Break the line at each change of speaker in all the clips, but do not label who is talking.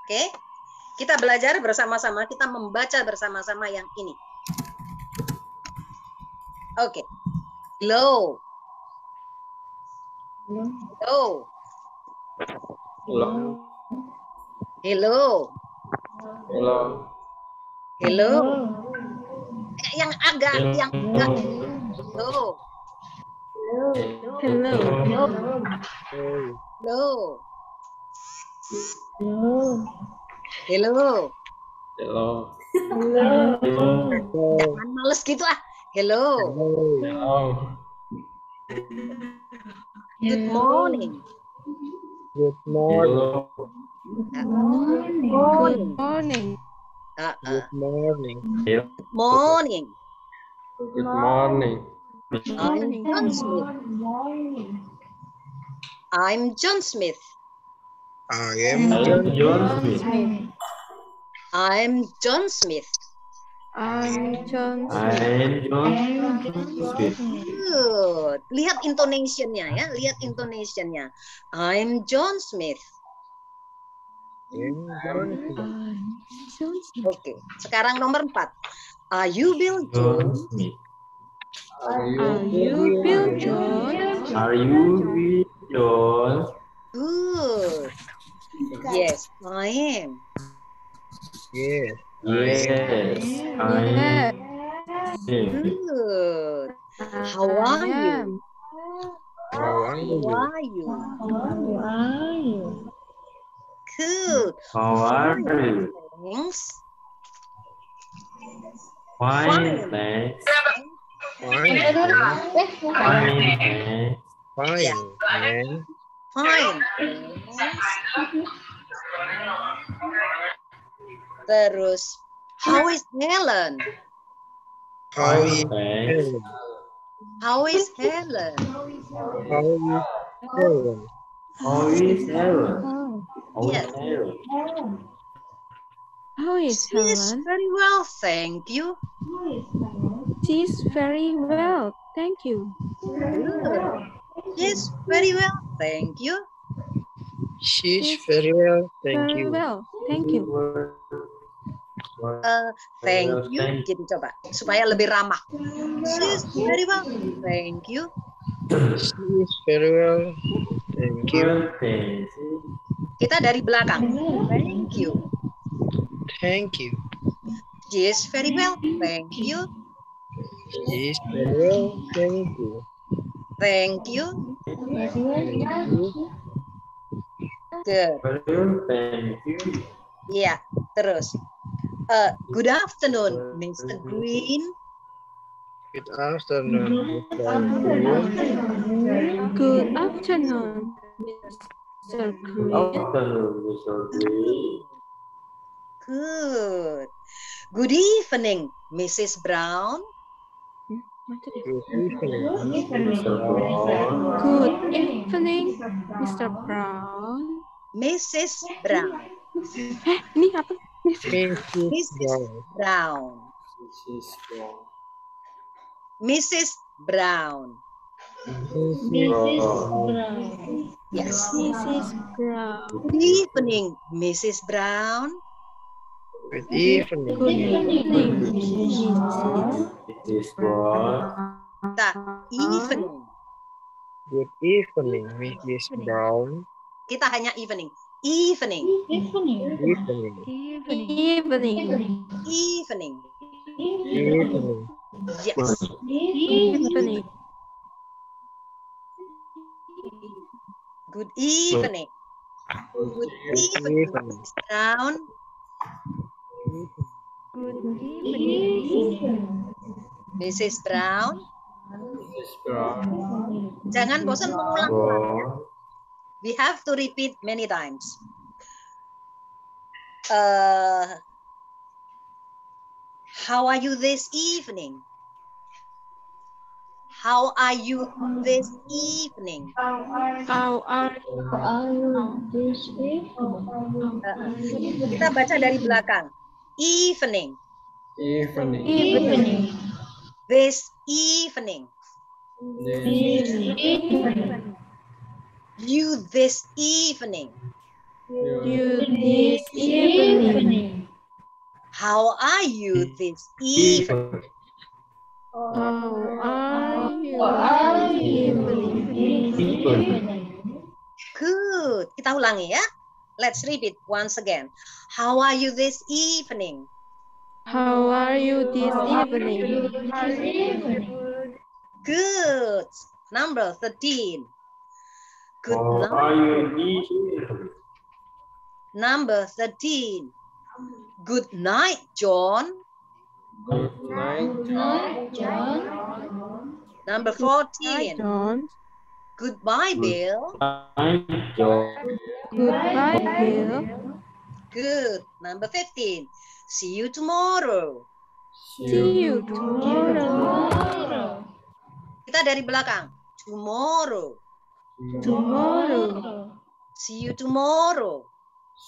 Oke, kita belajar bersama-sama, kita membaca bersama-sama yang ini. Oke, hello. Hello. Hello.
Hello.
Hello. Yang agak hello.
Hello.
Hello. Hello.
Hello.
Jangan males gitu ah. Hello.
Hello.
Good morning.
Good morning.
Morning.
Morning.
Good morning.
Morning.
Good morning.
I'm John Smith. I'm John Smith.
I am John Smith.
I'm John Smith.
I'm John.
Good. Lihat intonation-nya ya, lihat intonation-nya. I'm John Smith. Oke, sekarang nomor 4. Are you Bill Jones?
Are you Bill Jones?
Are you Bill Jones?
Good. Yes, I am.
Yes.
Yes, I
Yeah.
am.
Good. How are you?
How are you?
How are you? Good.
How are you?
Thanks.
Fine, thanks.
Fine.
Fine, thanks.
Fine.
Fine. Terus, how is Helen?
How is
Thanks.
Helen?
How is Helen?
How is Helen?
How is Aaron? How is
Yes.
Aaron?
How is
She's
Helen?
very well, thank you.
She's very well, thank you.
Good. She's very well, thank you.
She's very well, thank
Very
you.
well, thank you.
Thank you, gitu coba supaya lebih ramah. She's very well, thank you.
She's very well, thank you.
Thanks.
Kita dari belakang. Thank you.
Thank you.
She's very well, thank you.
She's very well, thank you.
Thank you.
Thank you.
Good.
Thank you.
Iya, terus. Good afternoon, Mr. Green.
Good afternoon, Mr. Green.
Good afternoon, Mr. Green.
Afternoon, Mr. Green.
Good. Good evening, Mrs. Brown.
Good evening,
Mr. Brown.
Good evening, Mr. Brown.
Mrs. Brown.
Ini apa?
Mrs.
Mrs.
Brown.
Brown.
Mrs. Brown.
Mrs. Brown. Yes.
Mrs. Brown.
Good evening, Mrs. Brown.
Good evening.
Good evening,
Mrs. Brown.
Kita evening.
Good evening, Mrs. Brown.
Kita hanya evening. Evening.
Evening.
Evening.
Evening.
Evening.
Yes.
Evening.
Good evening. Good evening, Mrs. Brown.
Good evening.
Mrs. Brown.
Mrs. Brown.
Jangan bosan mengulang-ulang ya.
Brown.
We have to repeat many times. How are you this evening? How are you this evening?
How are you this evening?
Kita baca dari belakang. Evening.
Evening.
Evening.
This evening.
Evening.
You this evening.
you this evening?
How are you this evening?
How are you this evening?
Good. Kita ulangi ya. Let's repeat once again. How are you this evening?
How are you this evening?
Good. Number 13. Good
How are
night.
you this evening?
Number 13. Good night, John.
Good night, John.
Number
Hi,
14.
John.
Goodbye, Bill.
Night, John.
Goodbye, Bill.
Good. Number 15. See you tomorrow.
See you tomorrow.
Kita dari belakang. Tomorrow.
Tomorrow.
See you tomorrow.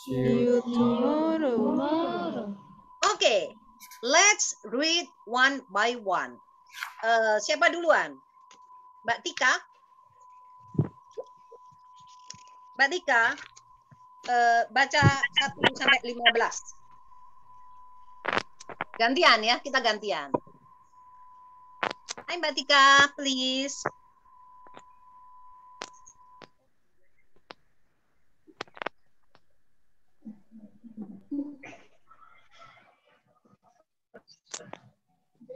See you tomorrow.
Okay. Let's read one by one. Siapa duluan? Mbak Tika? Mbak Tika, baca 1 sampai 15. Gantian ya, kita gantian. Hai Mbak Tika, please.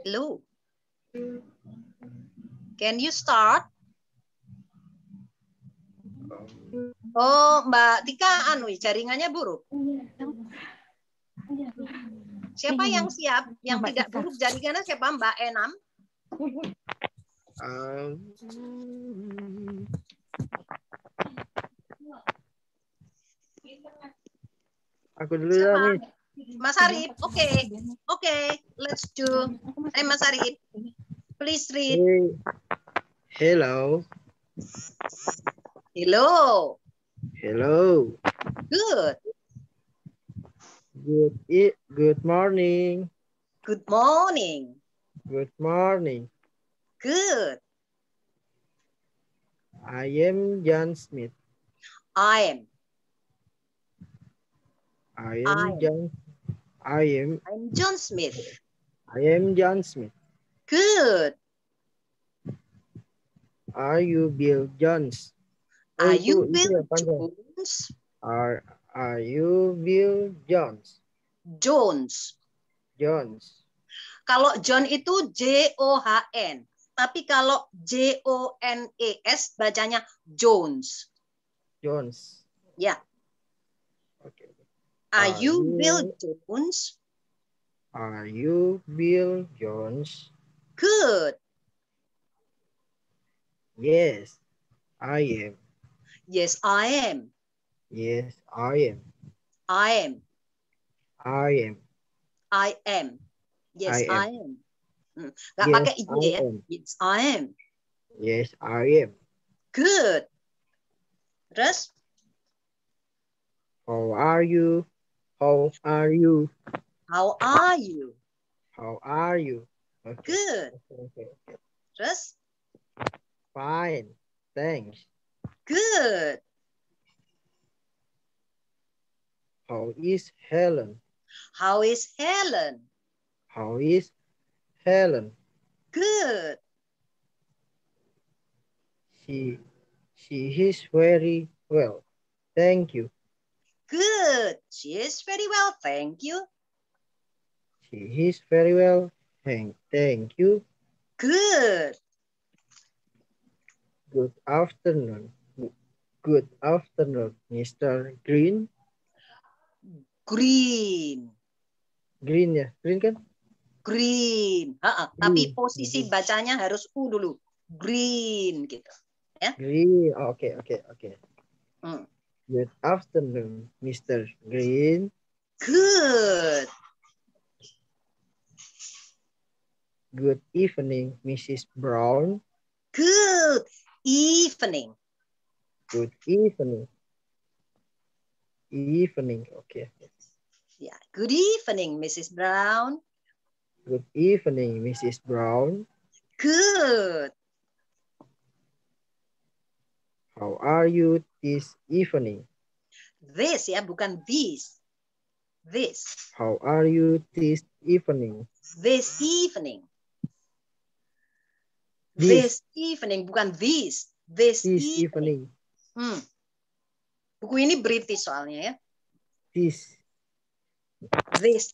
Hello. Can you start? Oh, Mbak Tika, jaringannya buruk. Siapa yang siap? Yang tidak buruk jaringannya siapa? Mbak Enam?
Aku dulu ya,
Siapa?
Miss.
Mas Arif, oke, let's do. Mas Arif, please read.
Hello.
Hello.
Hello.
Good.
Good morning.
Good morning.
Good morning.
Good.
I am John Smith.
I'm John Smith.
I am John Smith.
Good.
Are you Bill Jones?
Are you
itu
Bill
ya, panjang.
Jones?
Are you Bill Jones?
Jones.
Jones.
Kalau John itu John, tapi kalau Jones bacanya Jones.
Jones.
Ya.
Okay.
Are you Bill Jones?
Are you Bill Jones?
Good.
Yes, I am.
Yes, I am.
Yes, I am.
I am.
I am.
I am. Yes,
I am.
I am. Nggak
Yes,
pakai ide
I
ya.
am.
Yes, I am.
Yes, I am.
Good. Terus?
How are you? How are you?
How are you?
How are you? Okay.
Good.
Okay.
Terus?
Fine. Thanks.
Good.
How is Helen?
How is Helen?
How is Helen?
Good.
She is very well. Thank you.
Good. She is very well, thank you.
She is very well. Thank you.
Good.
Good afternoon. Good afternoon, Mr. Green.
Green.
Green ya, green kan?
Green. Tapi posisi bacanya harus U dulu. Green gitu. Ya.
Green. Oke. Good afternoon, Mr. Green.
Good.
Good evening, Mrs. Brown.
Good evening.
Good evening. Evening, okay.
Ya, good evening, Mrs. Brown.
Good evening, Mrs. Brown.
Good.
How are you this evening?
This ya, bukan this. This.
How are you this evening?
This evening.
This.
This evening, bukan this. This evening.
evening.
Buku ini British soalnya ya.
This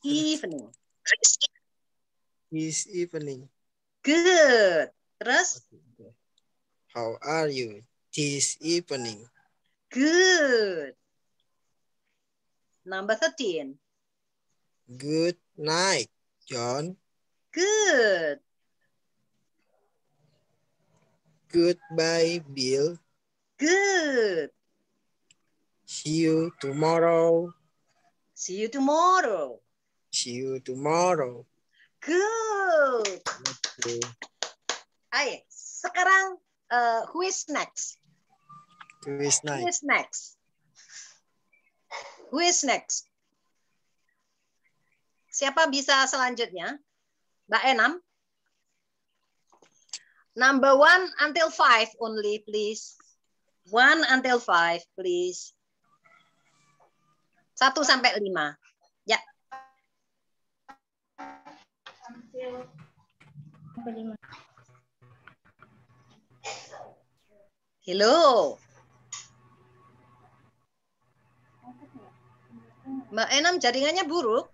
evening.
This evening.
Good. Terus?
How are you this evening?
Good. Number 13.
Good night, John.
Good.
Goodbye, Bill.
Good.
See you tomorrow.
See you tomorrow.
See you tomorrow.
Good.
Okay.
Ayo, sekarang who is next?
Who is
Who
night?
is next? Who is next? Siapa bisa selanjutnya? Mbak Enam? Number 1 until 5 only, please. 1 until 5, please. 1 sampai 5. Ya. Hello. Mbak Enam jaringannya buruk.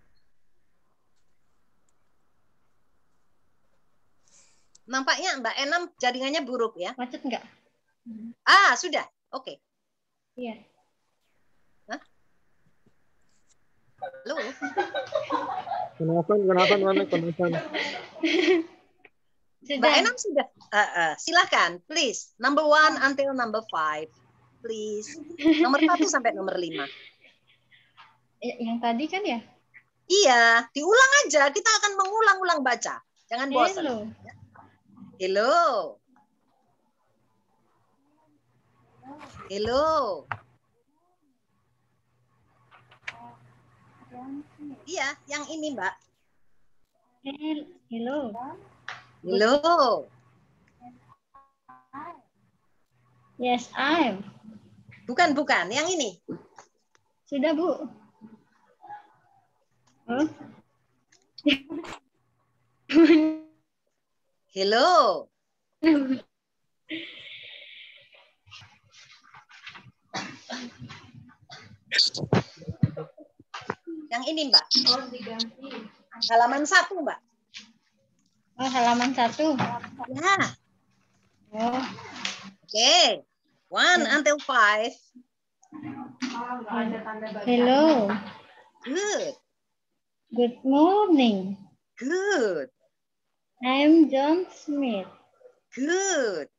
Nampaknya Mbak Enam jaringannya buruk ya.
Macet enggak?
Ah, sudah. Oke.
Iya.
Hah? Halo.
Kenapa?
Mbak Enam sudah. Silakan, please. Number 1 until number 5, please. Nomor 1 sampai nomor 5.
Yang tadi kan ya?
Iya, diulang aja. Kita akan mengulang-ulang baca. Jangan bosan.
Hello.
Hello. Hello. Iya, yang ini, Mbak.
Hello.
Hello.
Yes, I'm.
Bukan, yang ini.
Sudah, Bu. Huh?
Hello. Yang ini, Mbak. Halaman 1, Mbak.
Oh, halaman 1.
Ya.
Oh.
Oke. 1 until 5.
Hello.
Good.
Good morning.
Good.
I'm John Smith.
Good.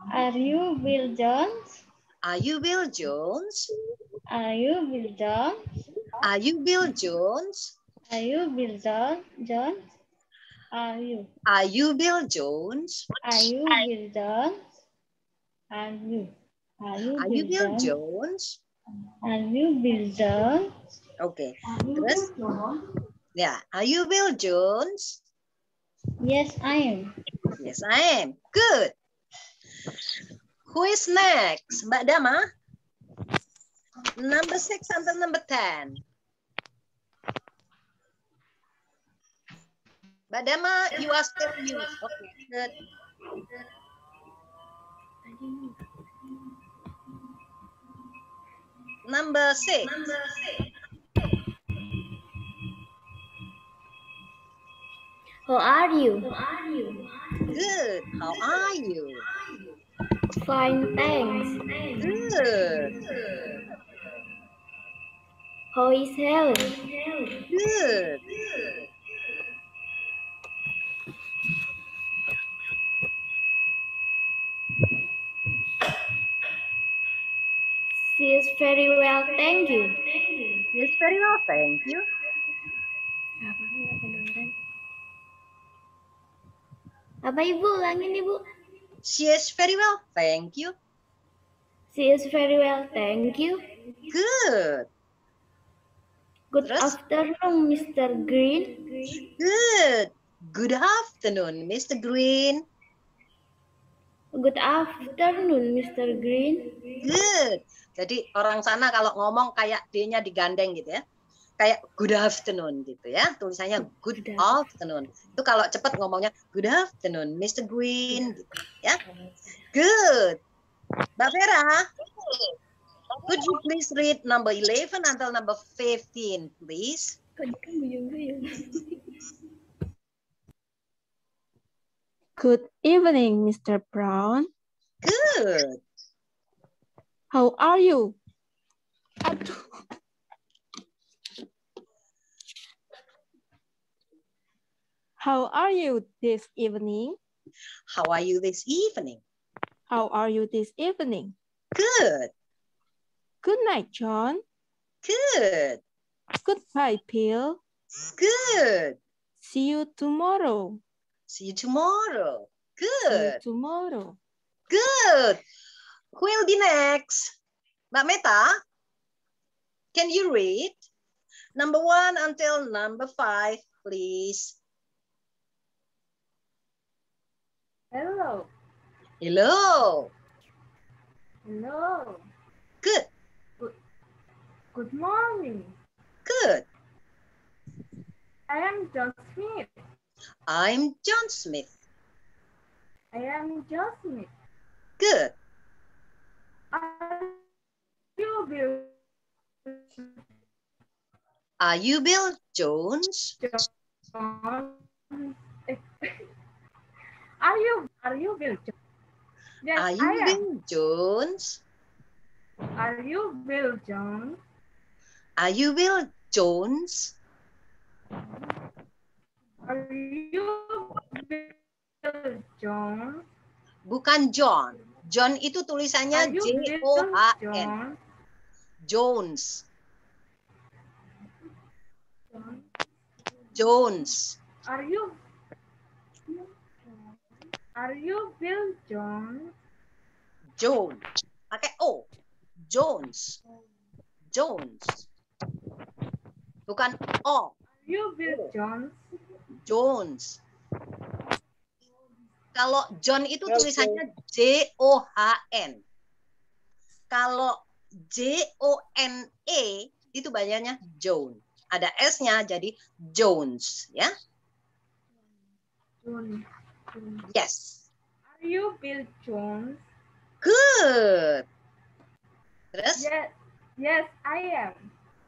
Are you Bill Jones?
Are you Bill Jones?
Are you Bill Jones?
Are you Bill Jones?
Are you Bill Jones? Are you?
Are you Bill Jones?
Are you Bill Jones? Are you?
Are you Bill Jones?
Are you Bill Jones?
Oke. Terus? Ya. Are you Bill Jones?
Yes, I am.
Yes, I am. Good. Who is next? Mbak Dama? Number 6 until number 10. Mbak Dama, you are still mute. Okay, good. Number 6.
How are you?
Good. How are you?
Fine, thanks.
Good.
How is Helen?
Good.
She is very well, thank you.
Yes, very well, thank you.
Apa Ibu? Ulangin Ibu.
She is very well, thank you.
She is very well, thank you.
Good.
Good
Terus?
afternoon, Mr. Green.
Good. Good afternoon, Mr. Green.
Good afternoon, Mr. Green.
Good. Jadi orang sana kalau ngomong kayak D-nya digandeng gitu ya. Kayak good afternoon gitu ya. Tulisannya good afternoon. Itu kalau cepat ngomongnya good afternoon, Mr. Green gitu ya. Good. Mbak Vera, could you please read number 11 until number 15, please?
Good evening, Mr. Brown.
Good.
How are you? How are you this evening?
How are you this evening?
How are you this evening?
Good.
Good night, John.
Good.
Goodbye, Bill.
Good.
See you tomorrow.
See you tomorrow.
See you
Good.
tomorrow.
Good. Who will be next? Mbak Meta, can you read number 1 until number 5, please?
Hello.
Hello.
Hello.
Good.
Good morning.
Good.
I am John Smith.
I'm John Smith.
I am John Smith.
Good. Are you Bill Jones?
John? Are you Bill Jones? Yes,
Are you
I am.
Bill Jones?
Are you Bill Jones?
Are you Bill Jones?
Are you Bill Jones?
Bukan John. John itu tulisannya
Are you Bill
J-O-H-N.
Jones?
Jones. Jones.
Are you Bill Jones?
Jones. Pakai O. Jones. Jones. Bukan O.
Are you Bill Jones?
Jones. Kalau John itu tulisannya J-O-H-N. Kalau J-O-N-E itu bacanya Jones. Ada S-nya jadi Jones, ya.
Jones.
Yes.
Are you Bill Jones?
Good. Terus?
Yes, I am.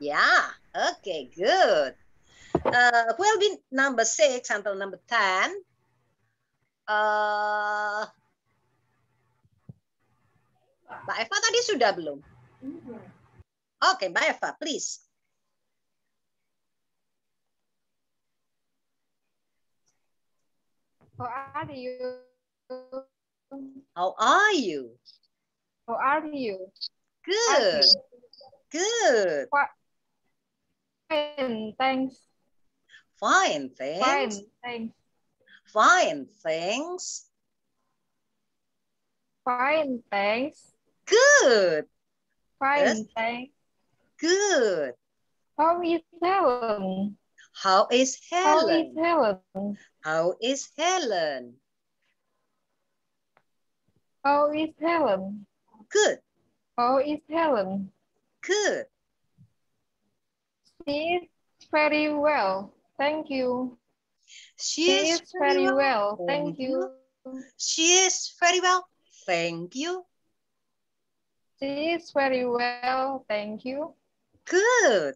Yeah. Okay, good. Will be number 6 until number 10. Mbak Eva tadi sudah belum? Oke, Mbak Eva, please.
How are you?
How are you?
How are you?
Good. Good.
Fine, thanks.
Fine, thanks.
Fine, thanks.
Fine, thanks.
Fine, thanks.
Good.
Fine,
Yes.
thanks.
Good.
How is Helen?
How is
How is
Helen?
Helen?
How is Helen?
How is Helen?
Good.
How is Helen?
Good.
She is very well. Thank you.
She is
very well. Thank you.
She is very well. Thank you.
She is very well. Thank you.
Good.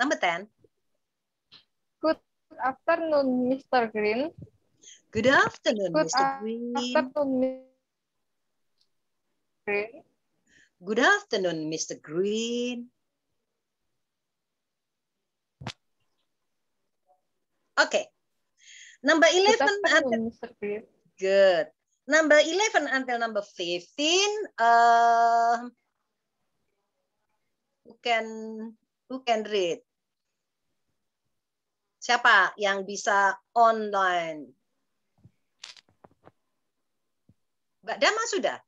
Number 10.
Good afternoon, Mr. Green.
Good afternoon,
Good
Mr. Green.
afternoon, Mr. Green.
Good afternoon, Mr. Green. Okay. Number 11
Good
until
afternoon, Mr. Green.
good. Number 11 until number 15. Who can read? Siapa yang bisa online? Mbak Dama sudah?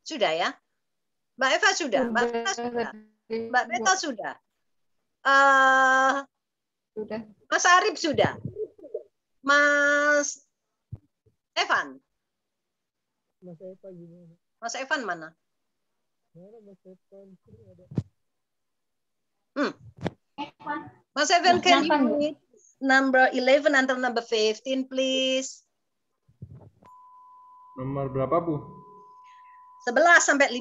Sudah ya? Mbak Eva sudah? Mbak Beta sudah? Mbak Beta sudah?
Sudah.
Mas Arif sudah? Mas Evan.
Mas Eva gimana?
Mas Evan mana?
Mana Mas Evan? Sini ada.
Mas Evan,
Mas
can you
Evan.
read number 11 until number 15, please?
Nomor berapa, Bu?
11 sampai 15.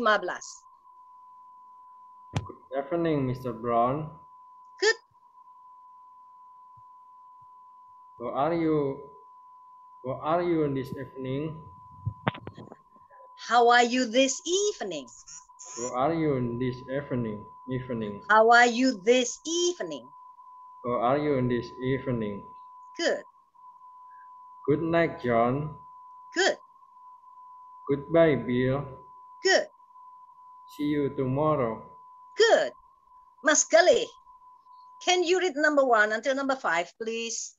Good evening, Mr. Brown.
Good.
How are you? How are you this evening?
How are you this evening?
How are you this evening?
How are you this evening?
How are you this evening?
Good.
Good night, John.
Good.
Goodbye, Bill.
Good.
See you tomorrow.
Good. Mas Galih, can you read number 1 until number 5, please?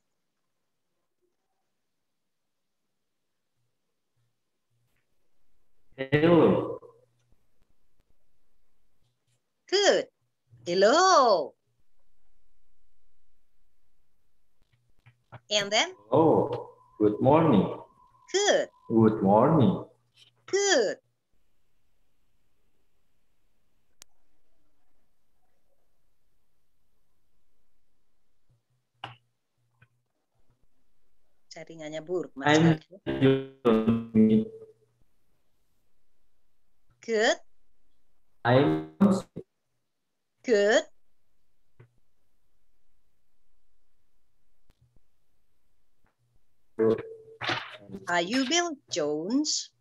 Hello.
Good. Hello. And then?
Oh, good morning.
Good.
Good morning.
Good. Jaringannya buruk, Mas.
I'm
Galih. Good.
I'm
Good. Are you Bill Jones?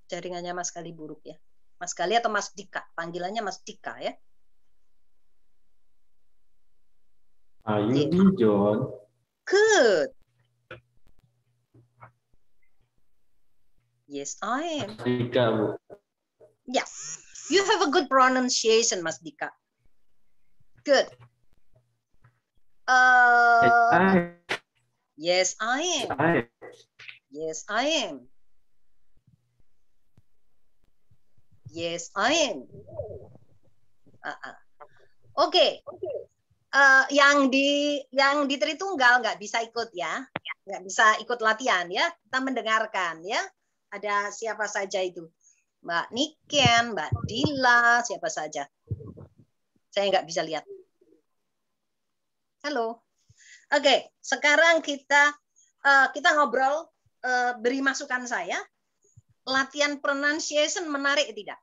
Jaringannya Mas Galih buruk ya. Mas Galih atau Mas Dika? Panggilannya Mas Dika ya.
Are you Bill John?
Good. Yes, I am.
Dika, Bu.
Yeah. You have a good pronunciation, Mas Dika. Good. Yes, I am. Yes, I am. Yes, I am. Oke. Yang di Tritunggal nggak bisa ikut ya, nggak bisa ikut latihan ya. Kita mendengarkan ya. Ada siapa saja itu? Mbak Niken, Mbak Dila, siapa saja? Saya nggak bisa lihat. Halo. Oke, sekarang kita ngobrol, beri masukan saya. Latihan pronunciation menarik tidak?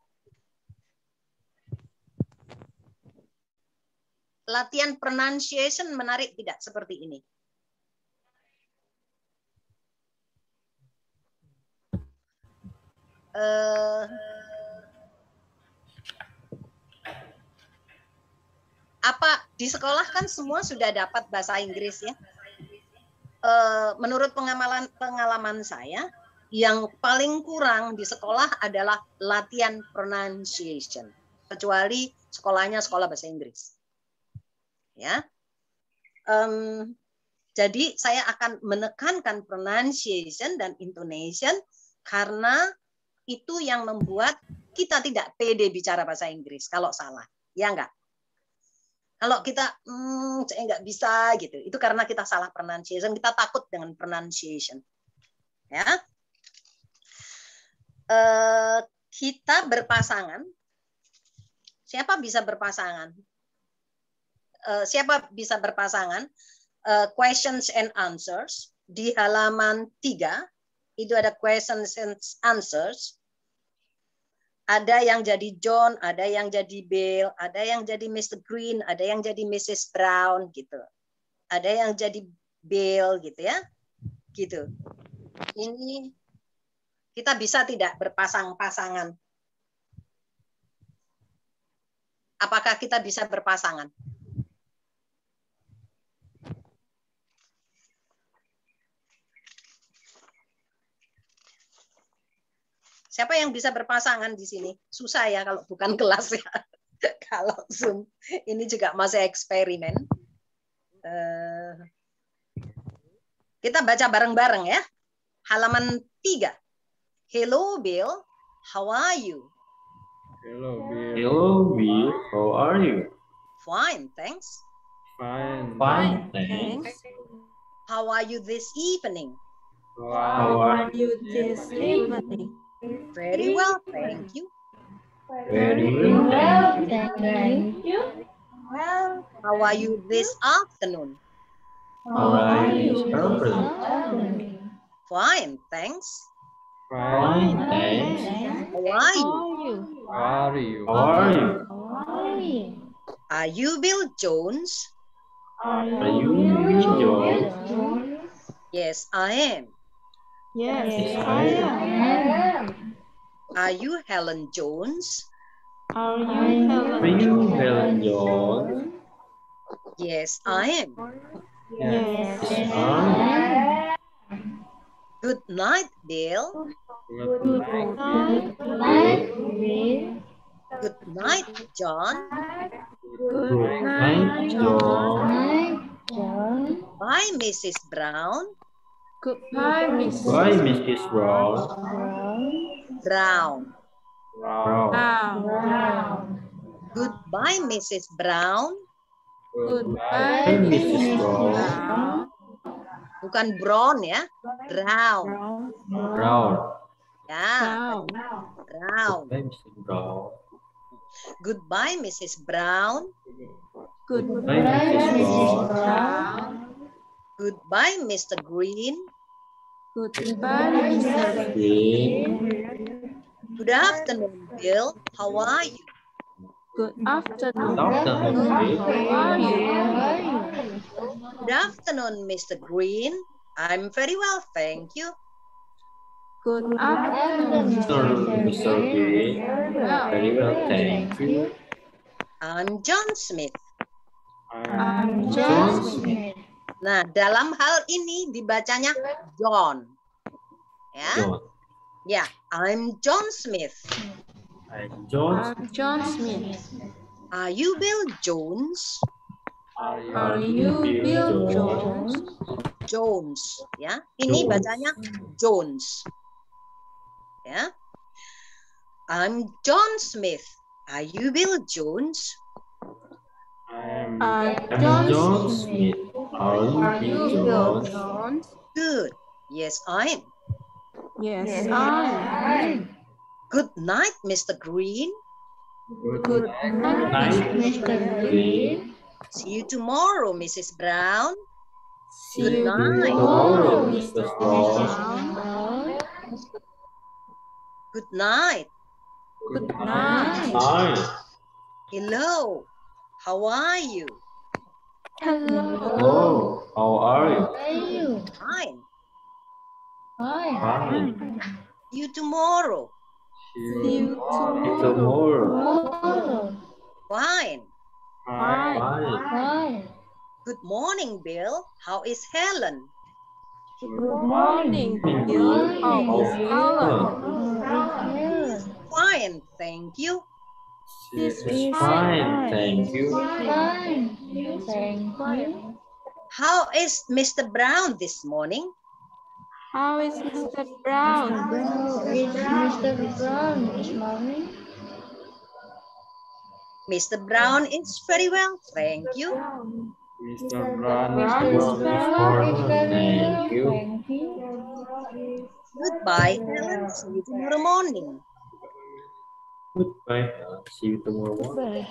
Latihan pronunciation menarik tidak seperti ini? Apa di sekolah kan semua sudah dapat bahasa Inggris ya? Menurut pengalaman saya, yang paling kurang di sekolah adalah latihan pronunciation, kecuali sekolahnya sekolah bahasa Inggris. Ya, jadi saya akan menekankan pronunciation dan intonation karena itu yang membuat kita tidak pede bicara bahasa Inggris kalau salah, ya enggak? Kalau kita saya nggak bisa gitu, itu karena kita salah pronunciation, kita takut dengan pronunciation. Ya, kita berpasangan. Siapa bisa berpasangan? Siapa bisa berpasangan? Questions and answers di halaman 3 itu ada questions and answers. Ada yang jadi John, ada yang jadi Bill, ada yang jadi Mr. Green, ada yang jadi Mrs. Brown gitu. Ada yang jadi Bill gitu ya. Gitu. Ini kita bisa tidak berpasang-pasangan? Apakah kita bisa berpasangan? Siapa yang bisa berpasangan di sini? Susah ya kalau bukan kelas ya. Kalau Zoom. Ini juga masih eksperimen. Kita baca bareng-bareng ya. Halaman 3. Hello Bill, how are you?
Hello, Bill.
Hello, Bill. How are you?
Fine, thanks.
Fine.
Fine, thanks.
How are you this evening?
How are you this evening?
Very well, thank you.
Very well.
Thank you.
How are you this afternoon?
How are you, Sharpen?
Fine, thanks.
Fine, thanks.
How are you?
How are you?
How are you?
Are you Bill Jones?
Are you Jones?
Yes, I am.
Yes, I am.
Are you Helen Jones?
Are you
Are
Helen?
you Helen Jones?
Yes, I am.
Yes.
Good night, Bill.
Good night.
Good night, John.
Good
Night,
night.
John.
Bye, Mrs. Brown.
Goodbye, Miss.
Bye, Mrs. Brown.
Brown.
Brown.
Goodbye, Mrs. Brown.
Goodbye,
Bye,
Mrs.
Mrs. Brown.
Brown.
Bukan brown ya, brown.
Brown.
Ya,
Brown.
brown.
Bye, Mrs. Brown.
Goodbye, Mrs. Brown.
Goodbye,
Bye, Mrs. Brown.
Brown.
Goodbye, Mr. Green.
Goodbye, Mr.
Green.
Good afternoon, Bill. How are you?
Good afternoon.
Afternoon,
How are you?
Good afternoon, Mr. Green. I'm very well, thank you.
Good afternoon,
Mr. Green. Very well, thank you.
I'm John Smith.
I'm
John
John.
Smith.
Nah, dalam hal ini dibacanya John. Ya,
John.
ya, I'm John Smith.
I'm John.
I'm John Smith.
Are you Bill Jones?
Are you Bill Jones?
Jones, ya. Ini
Jones.
bacanya Jones. Ya. I'm John Smith. Are you Bill Jones?
I'm
I'm
John
John
Smith.
Smith. Are you
Are you
Bill
Bill
Jones?
Jones?
Good. Yes, I am.
Yes, I am.
Good night, Mr. Green.
Good night,
Night,
Mr.
Green.
See you tomorrow, Mrs. Brown.
See
Good
you
night.
tomorrow,
Mr.
Mr.
Brown.
Brown.
Good night.
Good night.
Night.
Hello. How are you?
Hello.
Hello. How are you?
Fine.
Fine.
See you tomorrow.
See you tomorrow.
Tomorrow.
Fine.
Bye.
Fine.
Good morning, Bill. How is Helen?
Good morning, Bill. How is Helen?
Fine, thank you.
This
It's
is
fine, thank you.
How is Mr. Brown this morning?
How is Mr. Brown?
Mr. Brown is very well, thank you.
Mr. Brown is
Thank you.
Goodbye, Helen. See you tomorrow morning.
Goodbye. See you tomorrow morning.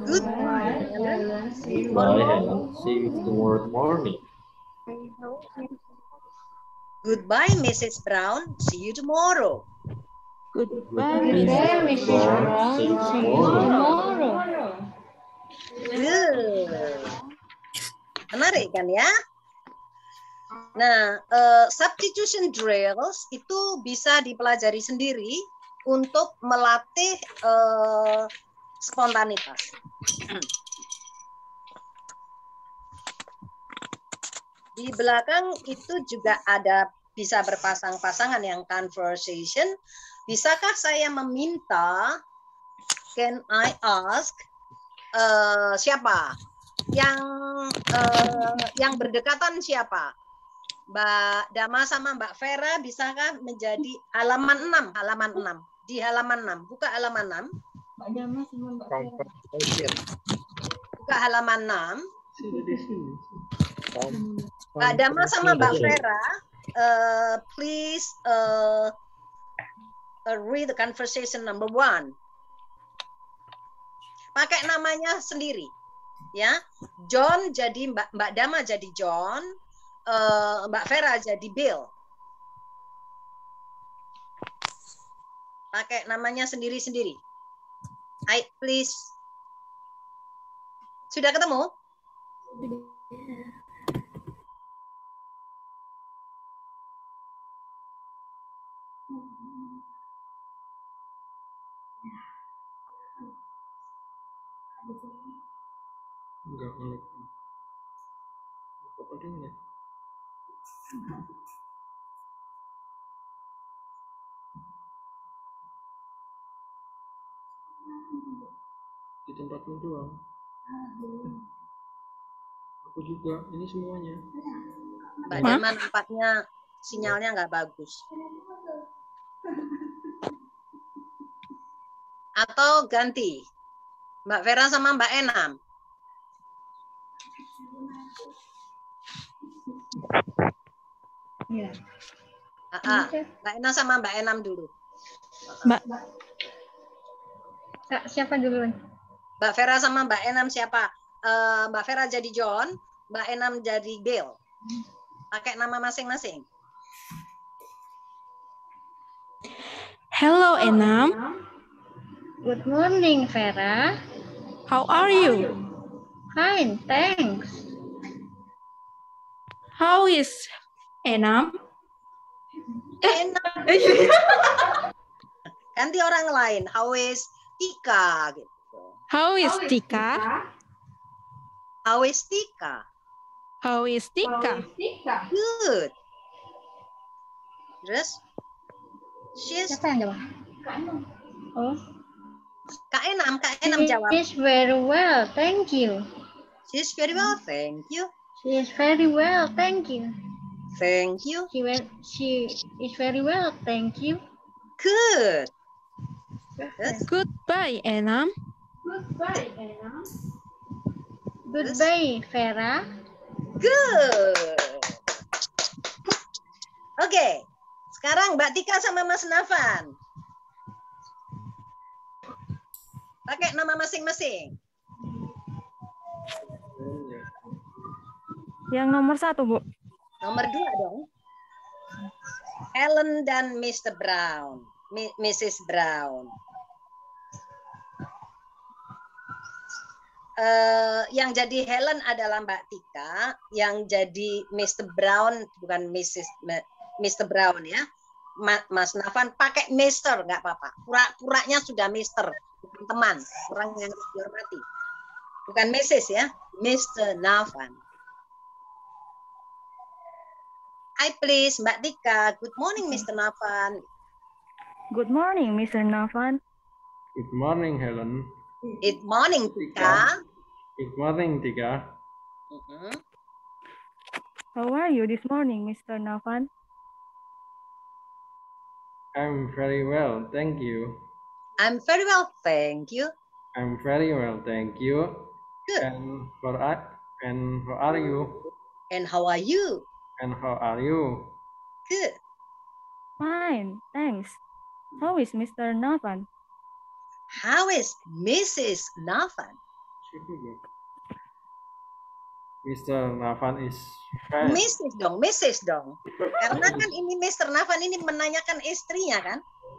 Goodbye, Helen. See you
Bye,
tomorrow.
Helen. See you tomorrow morning.
Goodbye, Mrs. Brown. See you tomorrow.
Goodbye,
Goodbye,
Mrs.
Brown. See you tomorrow.
Good. Menarik kan ya? Nah, substitution drills itu bisa dipelajari sendiri untuk melatih spontanitas. Di belakang itu juga ada bisa berpasang-pasangan yang conversation. Bisakah saya meminta, can I ask, siapa? Yang berdekatan siapa? Mbak Dama sama Mbak Vera bisakah menjadi halaman 6, halaman 6. Di halaman 6, buka halaman 6.
Mbak Dama sama Mbak Vera.
Buka halaman 6. Mbak Dama sama Mbak Vera, please read the conversation number 1. Pakai namanya sendiri, ya. John jadi Mbak Dama jadi John, Mbak Vera jadi Bill. Pakai namanya sendiri-sendiri. Hai, please. Sudah ketemu?
Enggak ngelik. Apa ini? Di tempatmu doang. Aku juga. Ini semuanya.
Mbak Dama nampaknya sinyalnya nggak bagus. Atau ganti. Mbak Vera sama Mbak Enam.
Ya.
Mbak Enam sama Mbak Enam dulu.
Kak, siapa dulu?
Mbak Vera sama Mbak Enam siapa? Mbak Vera jadi John, Mbak Enam jadi Bill. Pakai nama masing-masing.
Hello, Enam.
Good morning, Vera.
How are you?
Fine, thanks.
How is Enam?
Enam. Ganti orang lain. How is Tika? Gitu.
How is Tika?
How is Tika?
How is Tika?
Good. Terus? She's
Siapa yang jawab? Oh,
Kak Enam jawab.
she's very well, thank you.
She's very well, thank you.
She is very well, thank you.
Thank you.
She is very well, thank you.
Good. Terus?
Goodbye, Enam.
Goodbye, Vera.
Good. Oke. Sekarang Mbak Tika sama Mas Nafan. Pakai nama masing-masing.
Yang nomor 1, Bu.
Nomor 2 dong. Helen dan Mr. Brown. Mrs. Brown. Yang jadi Helen adalah Mbak Tika, yang jadi Mr. Brown bukan Mr. Brown ya. Mas Nafan pakai Mr. nggak apa-apa. Pura-puranya sudah Mr. bukan teman, orang yang dihormati. Bukan Mrs. ya, Mr. Nafan. Hi please, Mbak Tika. Good morning, Mr. Nafan.
Good morning, Mr. Nafan.
Good morning, Helen.
Good morning, Tika.
Good morning, Tika.
How are you this morning, Mr. Nafan?
I'm very well, thank you.
I'm very well, thank you.
I'm very well, thank you.
Good.
And how are you?
And how are you?
And how are you?
Good.
Fine, thanks. How is Mr. Nafan?
How is Mrs. Nafan?
Mr. Nafan is fine.
Mrs. dong. Karena kan ini Mr. Nafan ini menanyakan istrinya kan?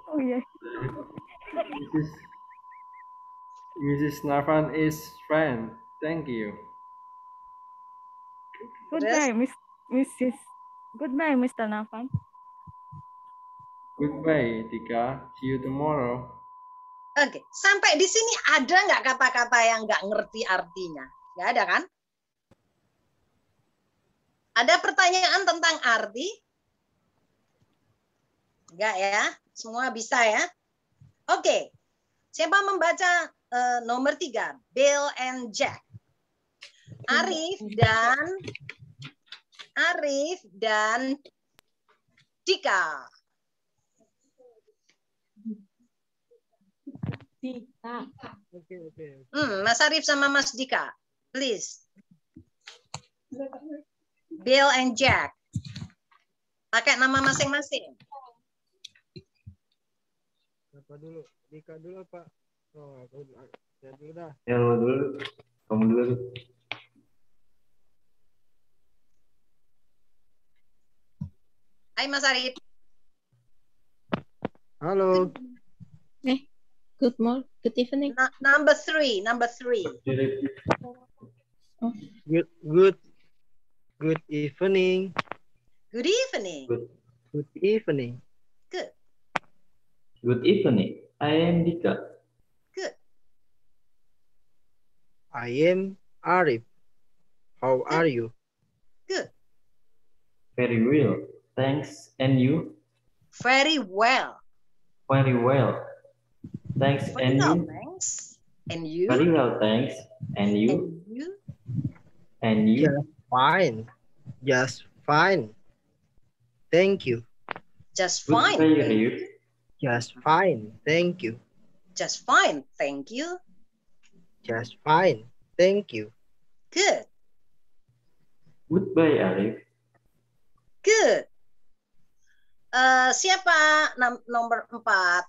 Oh iya.
Mrs. Nafan is fine. Thank you.
Goodbye, Mrs. Goodbye, Mr. Nafan.
Goodbye, Tika. See you tomorrow.
Oke, sampai di sini ada nggak kata-kata yang nggak ngerti artinya? Nggak ada kan? Ada pertanyaan tentang arti? Enggak ya? Semua bisa ya? Oke. Siapa membaca nomor 3? Bill and Jack. Arif dan Dika. Mas Arif sama Mas Dika. Please. Bill and Jack. Pakai nama masing-masing.
Apa dulu? Dika dulu Pak. Oh, aku ya dulu dah.
Ya, lo dulu. Kamu dulu.
Hai Mas Arif.
Halo.
Good morning. Good evening.
Number three.
Good evening.
Good evening.
Good evening.
Good.
Good evening. I am Dika.
Good.
I am Arif. How are you?
Good.
Very well. Thanks. And you?
Very well.
Very well. Thanks.
Very
And
well,
you?
thanks. And you?
Very well. Thanks. And you?
And you?
And you?
Just fine. Just fine. Thank you.
Just
Good
fine.
by
Thank you.
you.
Just fine. Thank you.
Just fine. Thank you.
Just fine. Thank you.
Good.
Goodbye, Arif.
Good. Siapa nomor 4?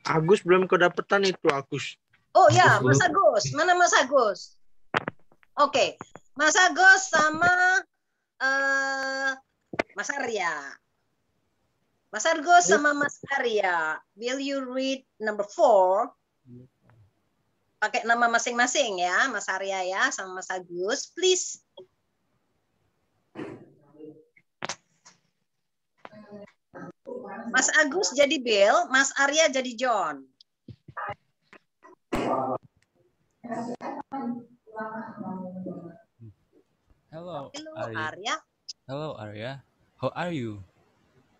Agus belum kedapetan itu Agus.
Oh ya,
Agus
Mas Agus. Mana Mas Agus? Oke. Mas Agus sama Mas Arya. Mas Agus sama Mas Arya. Will you read number 4? Pakai nama masing-masing ya, Mas Arya ya, sama Mas Agus, please. Mas Agus jadi Bill, Mas Arya jadi John.
Hello,
Hello,
Arya.
Arya.
Hello, Arya. How are you?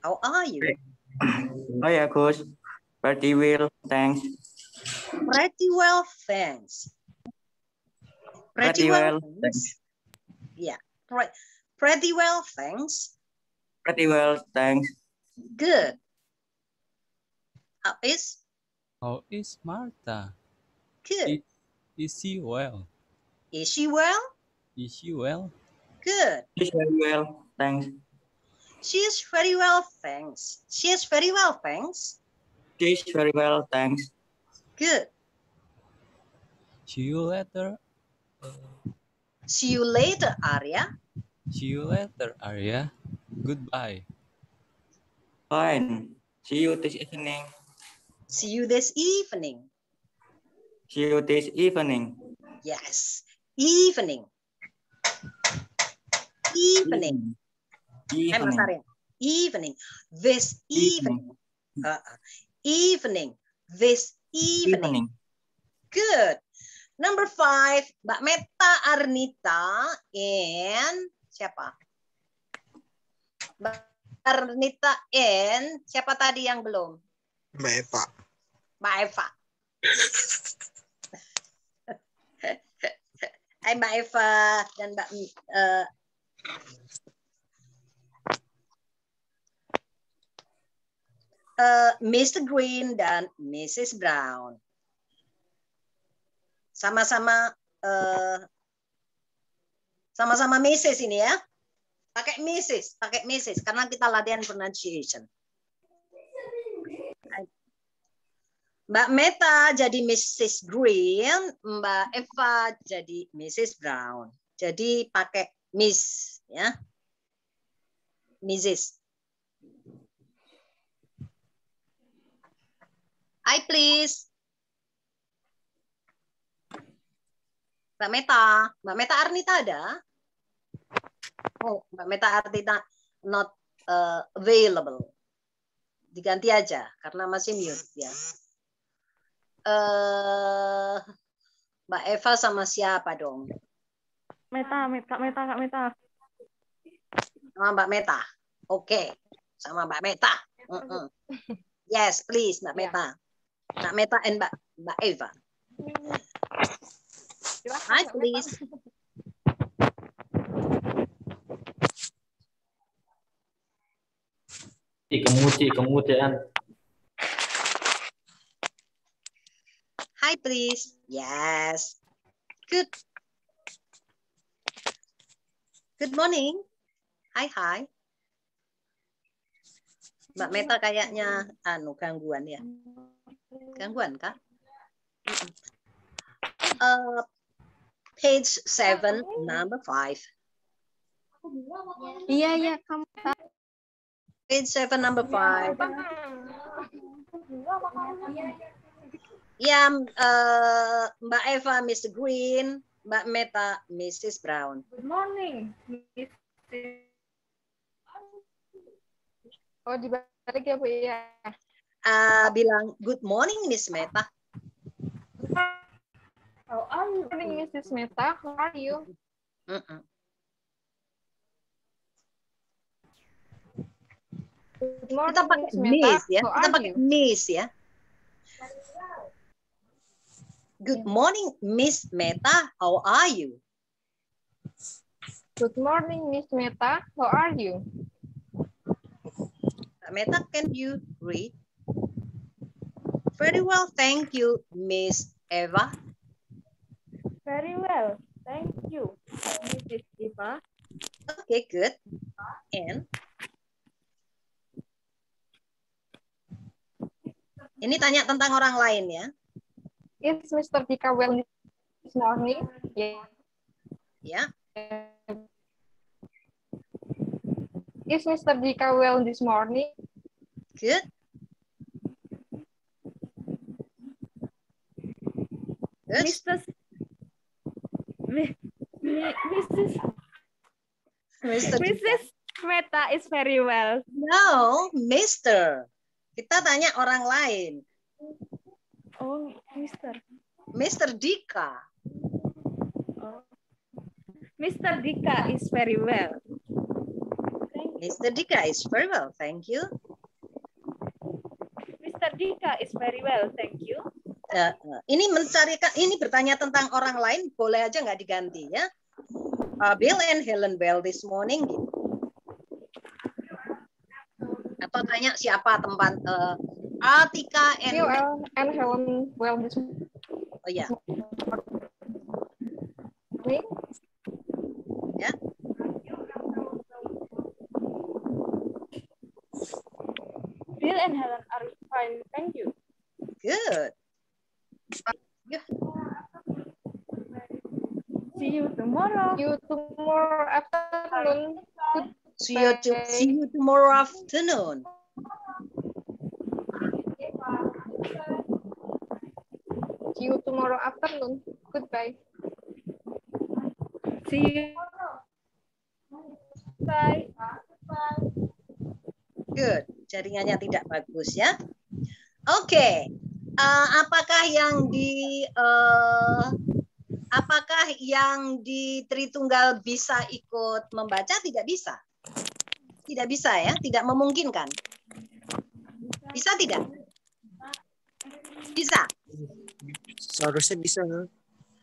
How are you?
Hi, Agus. Pretty well, thanks.
Pretty well, thanks.
Pretty well,
thanks. Yeah, pretty well, thanks.
Pretty well, thanks.
Good. How is
Martha?
good?
Is she well?
Is she well?
Is she well?
Good.
She's very well, thanks.
She is very well, thanks. She is very well, thanks.
She's very well, thanks.
Good.
See you later.
See you later, Arya.
See you later, Arya. Goodbye.
Fine. See you this evening.
See you this evening.
See you this evening.
Yes, evening. Evening. Hey, Mas Arya. Evening. This evening. Evening. This evening. Good. Number 5, Mbak Meta Arnita and siapa? Mbak Arnita and siapa tadi yang belum?
Mbak Eva.
Mbak Eva. Hai Mbak Eva dan Mbak Mr. Green dan Mrs. Brown. Sama-sama sama-sama Mrs. ini ya. Pakai Mrs. karena kita latihan pronunciation. Mbak Meta jadi Mrs. Green, Mbak Eva jadi Mrs. Brown. Jadi pakai Miss ya. Mrs. Hi please. Mbak Meta Arnita ada? Oh, Mbak Meta Arnita not available. Diganti aja karena masih mute ya. Mbak Eva sama siapa dong?
Kak Meta.
Sama Mbak Meta. Oke, sama Mbak Meta. Yes, please, Mbak Meta. Mbak Meta and Mbak Eva. Hi, please.
Kemudian.
Hi, please. Yes. Good. Good morning. Hai. Mbak Meta kayaknya gangguan ya. Gangguan kah? Page 7, number 5.
Iya, kamu.
Page 7, number 5. Ya, Mbak Eva, Mr. Green. Mbak Meta, Mrs. Brown.
Good morning,
Oh, dibalik ya, Bu ya.
Bilang good morning, Miss Meta.
How are you?
Good morning, Mrs. Meta. How are you? Good morning,
Kita pakai
Miss Meta.
miss ya.
How
Kita
are
pakai
you?
miss ya. Good morning, Miss Meta. How are you?
Good morning, Miss Meta. How are you?
Meta, can you read? Very well, thank you, Miss Eva.
Very well, thank you, Mrs. Eva.
Okay, good. And ini tanya tentang orang lain ya.
Is Mr. Dika well this morning?
Ya.
Is Mr. Dika well this morning?
Good. Good.
Mrs. Meta is very well.
No, Mr. Kita tanya orang lain.
Oh, Mr.
Mr. Dika.
Oh. Mr. Dika is very well.
Mr. Dika is very well, thank you.
Mr. Dika is very well, thank you.
Ini mencarikan, ini bertanya tentang orang lain, boleh aja nggak diganti ya. Bill and Helen well this morning. Gitu. Atau tanya siapa tempat Atika and
Bill and Helen well this morning.
Oh ya. Ya.
Bill and Helen are fine, thank you.
Good. Yeah.
See you tomorrow.
See you tomorrow afternoon.
See you tomorrow afternoon.
See you tomorrow afternoon. Goodbye.
See you. Bye.
Good. Jaringannya tidak bagus ya. Oke. Apakah yang di Tritunggal bisa ikut membaca? Tidak bisa. Tidak bisa ya, tidak memungkinkan. Bisa tidak? Bisa.
Seharusnya bisa.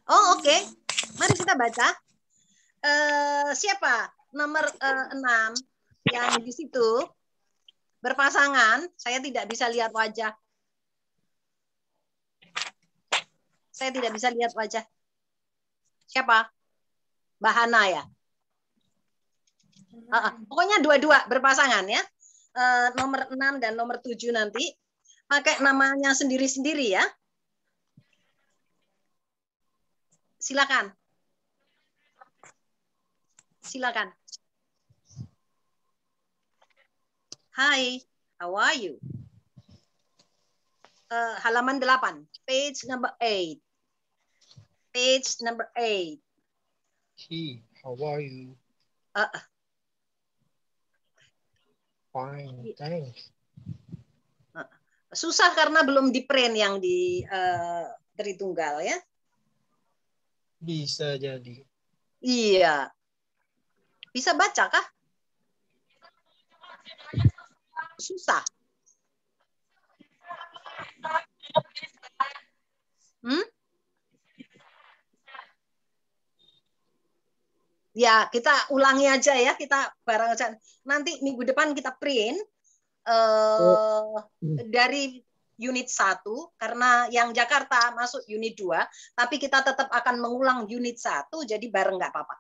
Oh, oke. Mari kita baca. Siapa? Nomor 6 yang di situ berpasangan. Saya tidak bisa lihat wajah. Saya tidak bisa lihat wajah. Siapa? Mbak Hana ya? Pokoknya dua-dua berpasangan ya. Nomor 6 dan nomor 7 nanti. Pakai namanya sendiri-sendiri ya. Silakan. Silakan. Hi, how are you? Halaman 8, page number 8. Page number 8.
Hey, how are you? Fine, thanks.
Susah karena belum di print yang di Tritunggal ya.
Bisa jadi.
Iya. Bisa baca kah? Susah. Ya, kita ulangi aja ya, kita bareng aja. Nanti minggu depan kita print dari unit 1, karena yang Jakarta masuk unit 2, tapi kita tetap akan mengulang unit 1, jadi bareng nggak apa-apa.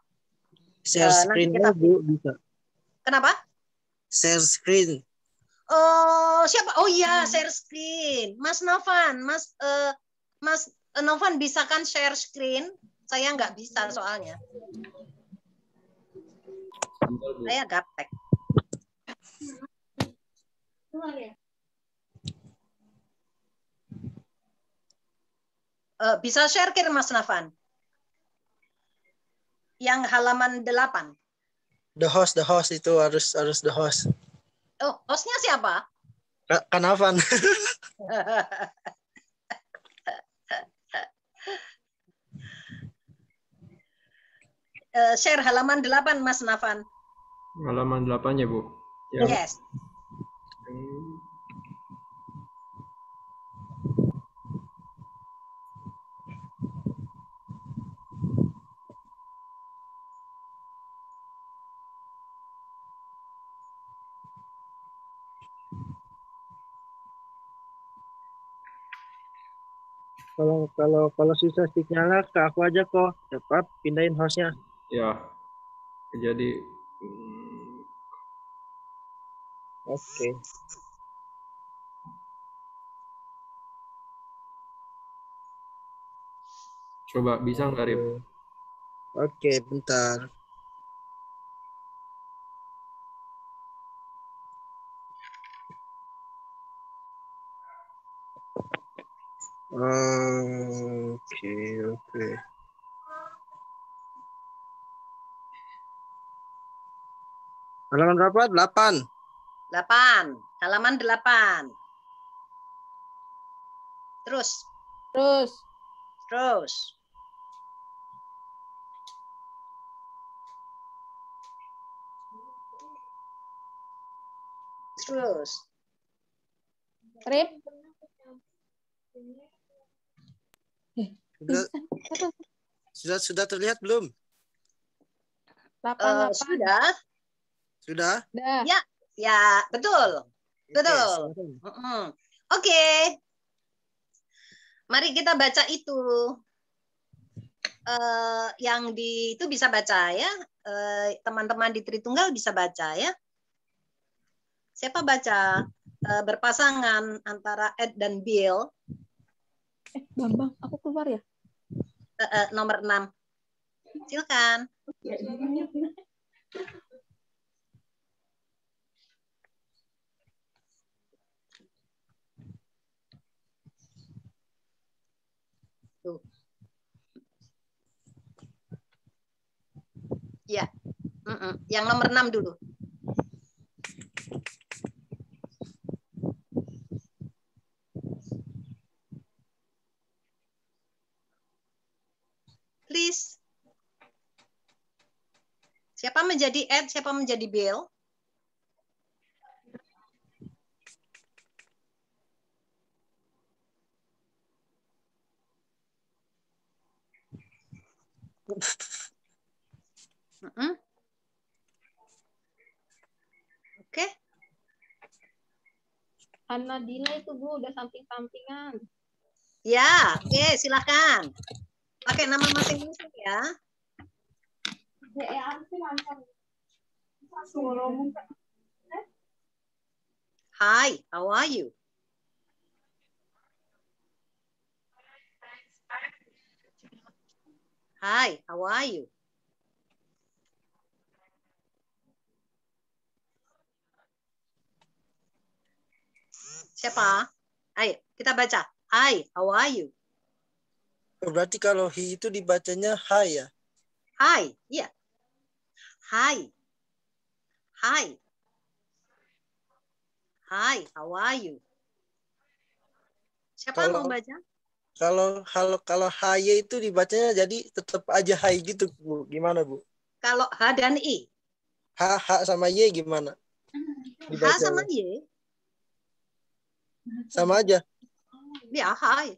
Share
Nanti
screen
kita
Bu bisa.
kenapa?
Share screen.
Oh, siapa? Oh iya, share screen. Mas Novan, Mas Novan bisa kan share screen? Saya nggak bisa soalnya.
Bentar, Bu.
Saya gaptek. Bisa share kir Mas Novan? Yang halaman 8.
The host itu harus the host.
Oh, hostnya siapa?
Kanavan.
Share halaman 8 Mas Novan.
Halaman 8 ya, Bu. Yang
Yes.
Kalau susah stick nyala ke aku aja kok. Cepat pindahin hostnya.
ya. Jadi
Oke.
coba bisa nggak, Rip?
Oke, bentar. Oke. Halaman berapa? 8.
8. Halaman 8. Terus.
Rip.
Sudah terlihat belum?
8.
Sudah.
Sudah?
Dah.
Ya, betul. Betul. Oke. Mari kita baca itu. Yang itu bisa baca ya. Teman-teman di Tritunggal bisa baca ya. Siapa baca? Berpasangan antara Ed dan Bill.
Bambang, aku keluar ya?
Nomor 6. Silakan. Tuh. Ya. Yang nomor 6 dulu. Please. Siapa menjadi Ed, siapa menjadi Bill? Oke.
Anna Dila itu Bu udah samping-sampingan.
Ya, oke, silakan. Pakai nama masing-masing ya. Hi, how are you? Hi, how are you? Siapa? Ayo, kita baca. Hi, how are you?
Berarti kalau he itu dibacanya hi ya?
Hi, iya. Hi. Hi. Hi, how are you? Siapa mau baca?
Kalau hi itu dibacanya jadi tetap aja hi gitu, Bu. Gimana, Bu?
Kalau H dan I.
H sama Y gimana?
H sama Y.
Sama aja.
Ya, hi.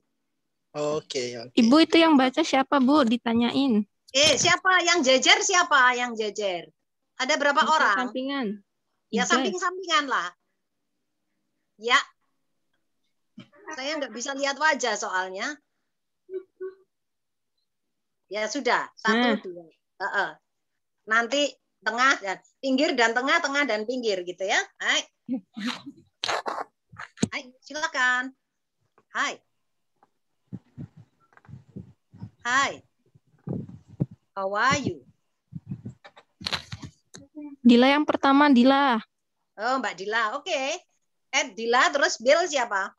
Oke.
Ibu itu yang baca siapa Bu? Ditanyain.
Siapa yang jejer? Siapa yang jejer? Ada berapa orang?
Sampingan.
Ya, samping-sampingan lah. Ya. Saya nggak bisa lihat wajah soalnya. Ya sudah. 1, 2. nanti tengah dan pinggir dan tengah, tengah dan pinggir gitu ya. Hai. Hai, silakan. Hai. Hai. How are you?
Dila yang pertama, Dila.
Oh, Mbak Dila. Oke. Dila, terus Bill siapa?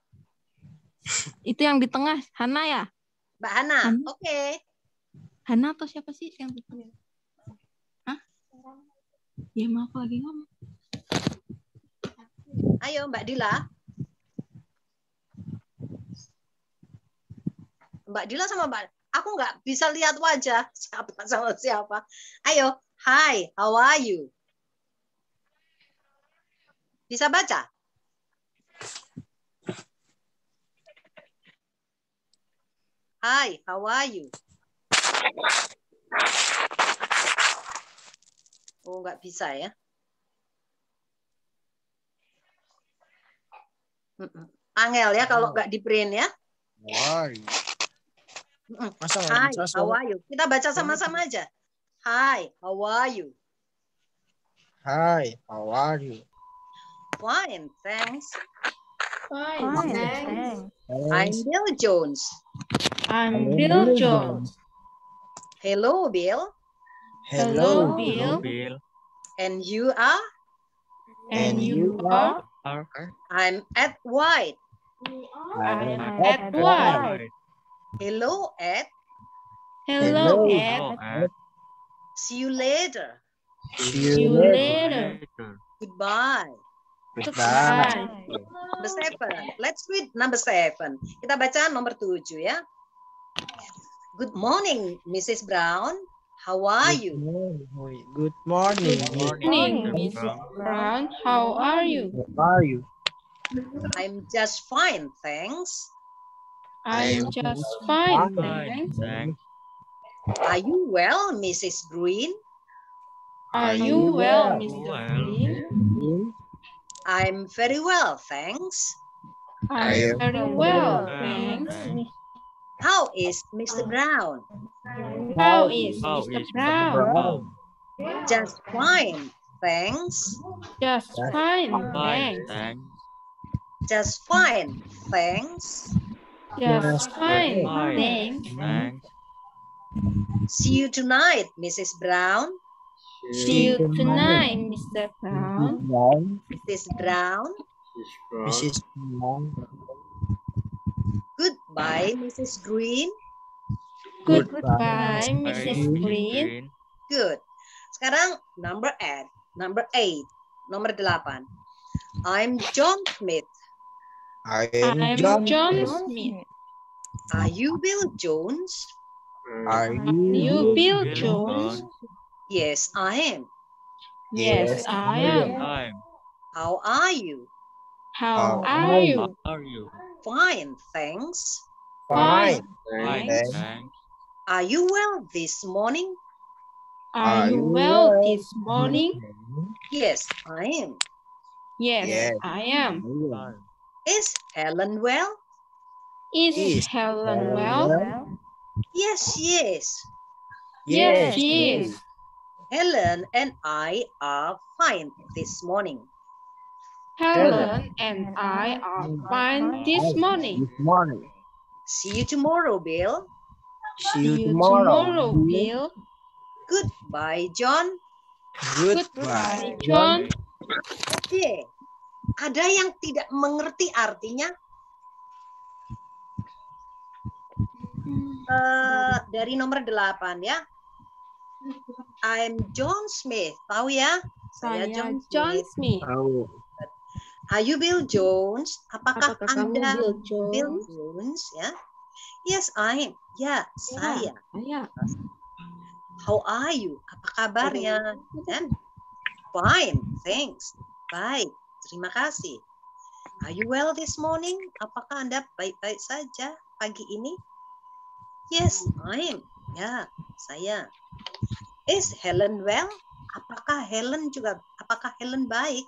Itu yang di tengah, Hana ya?
Mbak Hana.
Hana.
Oke.
Hana atau siapa sih yang di tengah? Hah? Ya mau aku lagi ngomong.
Ayo Mbak Dila. Mbak Dila sama Mbak, aku nggak bisa lihat wajah siapa sama siapa. Ayo, hi, how are you? Bisa baca? Hi, how are you? Oh, nggak bisa ya. Angel ya kalau nggak di print ya. Hi, how are you? Kita baca sama-sama aja. Hi, how are you?
Hi, how are you?
Fine, thanks.
Fine, thanks.
I'm Bill Jones.
I'm Bill Jones.
Hello, Bill.
Hello,
Hello,
Bill.
Bill.
And you are?
And you are?
I'm Ed White.
I'm Ed White.
Hello, Ed.
Hello,
Hello,
Ed.
Ed.
See you later.
See you later.
Goodbye.
Goodbye.
Number 7. Let's read number 7. Kita baca nomor 7 ya. Good morning, Mrs. Brown. How are you?
Good morning.
Good morning, Mrs. Brown. How are you?
How are you?
I'm just fine, thanks.
I'm just fine,
Fine,
thanks.
thanks.
Are you well, Mrs. Green?
Are you well, Mr.
Well.
Green?
I'm very well, thanks.
I'm very well, thanks.
How is Mr. Brown?
How is
How
Mr.
is
Brown?
Just fine, thanks.
Just fine,
Fine,
thanks.
thanks.
Just fine, thanks.
Just fine,
Fine,
thanks.
thanks.
See you tonight, Mrs. Brown.
See you tonight, Mr. Brown.
Mrs. Brown.
Mrs. Brown.
Goodbye, Mrs. Green.
Goodbye, Mrs. Green.
Good. Sekarang number 8. Nomor 8. I'm John Smith.
I'm John Smith.
Are you Bill Jones?
Are
You Bill Jones?
Yes, I am.
Yes, I am.
Time.
How are you?
How are you?
How are you?
Fine, thanks.
Fine.
Fine,
Thanks.
thanks.
Are you well this morning?
Are you well this morning?
Yes, I am.
Yes, I am.
Fine.
Is Helen well?
Is Helen well?
Yes, yes.
Yes, she is.
Helen and I are fine this morning.
Helen and I are fine this morning.
See you tomorrow, Bill.
See you tomorrow, Bill.
Goodbye, John.
Goodbye, John.
Oke. Ada yang tidak mengerti artinya? Dari nomor 8 ya. I'm John Smith. Tahu ya?
Saya John Smith.
Are you Bill Jones? Apakah
kamu
Anda
Bill
Bill
Jones?
Jones? Ya. Yes, I am. Ya, saya.
Saya.
How are you? Apa kabarnya? Dan fine, thanks. Baik, terima kasih. Are you well this morning? Apakah Anda baik-baik saja pagi ini? Yes, I am. Ya, saya. Is Helen well? Apakah Helen baik?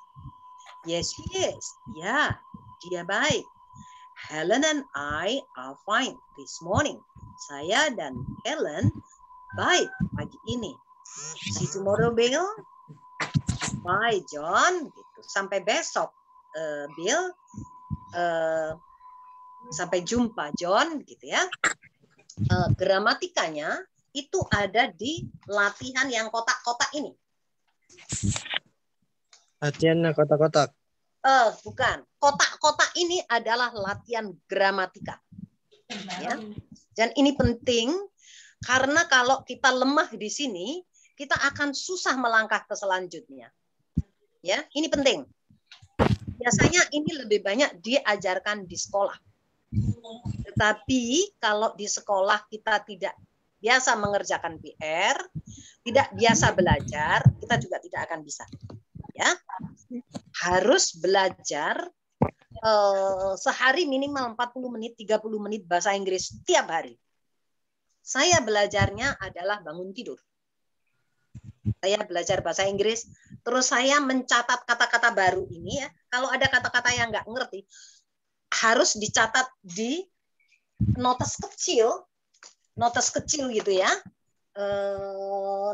Yes, she is. Ya, dia baik. Helen and I are fine this morning. Saya dan Helen baik pagi ini. See you tomorrow, Bill. Bye, John. Gitu. Sampai besok, Bill. Sampai jumpa, John. Gitu ya. Gramatikanya itu ada di latihan yang kotak-kotak ini.
Latihan kotak-kotak.
Bukan. Kotak-kotak ini adalah latihan gramatika. Ya. Dan ini penting karena kalau kita lemah di sini, kita akan susah melangkah ke selanjutnya. Ya, ini penting. Biasanya ini lebih banyak diajarkan di sekolah. Tetapi kalau di sekolah kita tidak biasa mengerjakan PR, tidak biasa belajar, kita juga tidak akan bisa. Ya, harus belajar sehari minimal 40 menit, 30 menit bahasa Inggris tiap hari. Saya belajarnya adalah bangun tidur. Saya belajar bahasa Inggris, terus saya mencatat kata-kata baru ini ya. Kalau ada kata-kata yang nggak ngerti, harus dicatat di notes kecil gitu ya.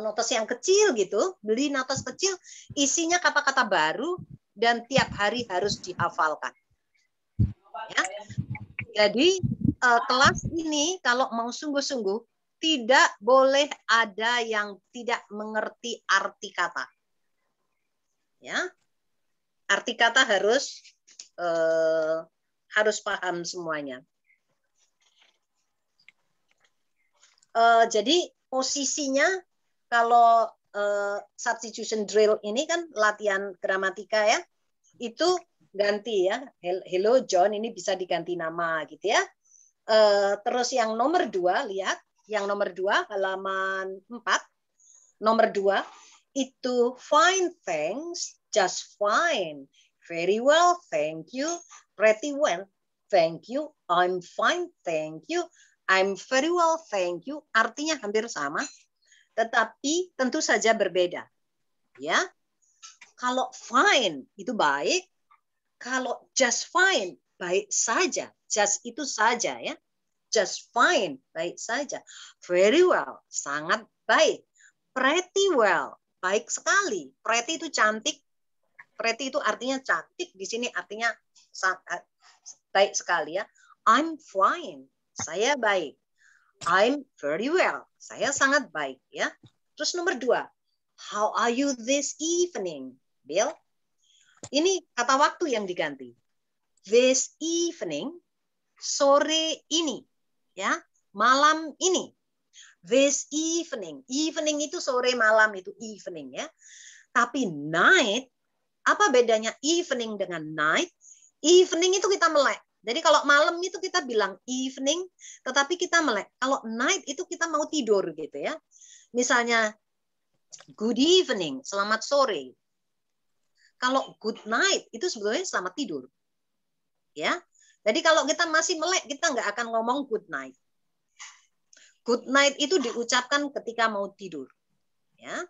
Notes yang kecil gitu, beli notes kecil, isinya kata-kata baru dan tiap hari harus dihafalkan. Ya. Jadi kelas ini kalau mau sungguh-sungguh tidak boleh ada yang tidak mengerti arti kata. Ya, arti kata harus paham semuanya. Jadi posisinya kalau substitution drill ini kan latihan gramatika ya, itu ganti ya. Hello John, ini bisa diganti nama gitu ya. Terus yang nomor 2, lihat. Yang nomor 2, halaman 4. Nomor 2, itu fine, thanks, just fine. Very well, thank you. Pretty well, thank you. I'm fine, thank you. I'm very well, thank you. Artinya hampir sama, tetapi tentu saja berbeda. Ya, kalau fine itu baik, kalau just fine baik saja. Just itu saja ya. Just fine baik saja. Very well sangat baik. Pretty well baik sekali. Pretty itu cantik. Pretty itu artinya cantik. Di sini artinya sangat baik sekali ya. I'm fine. Saya baik. I'm very well. Saya sangat baik ya. Terus nomor 2. How are you this evening, Bill? Ini kata waktu yang diganti. This evening, sore ini, ya, malam ini. This evening, evening itu sore malam itu evening ya. Tapi night, apa bedanya evening dengan night? Evening itu kita melek. Jadi kalau malam itu kita bilang evening, tetapi kita melek. Kalau night itu kita mau tidur gitu ya. Misalnya good evening, selamat sore. Kalau good night itu sebetulnya selamat tidur. Ya. Jadi kalau kita masih melek, kita nggak akan ngomong good night. Good night itu diucapkan ketika mau tidur. Ya.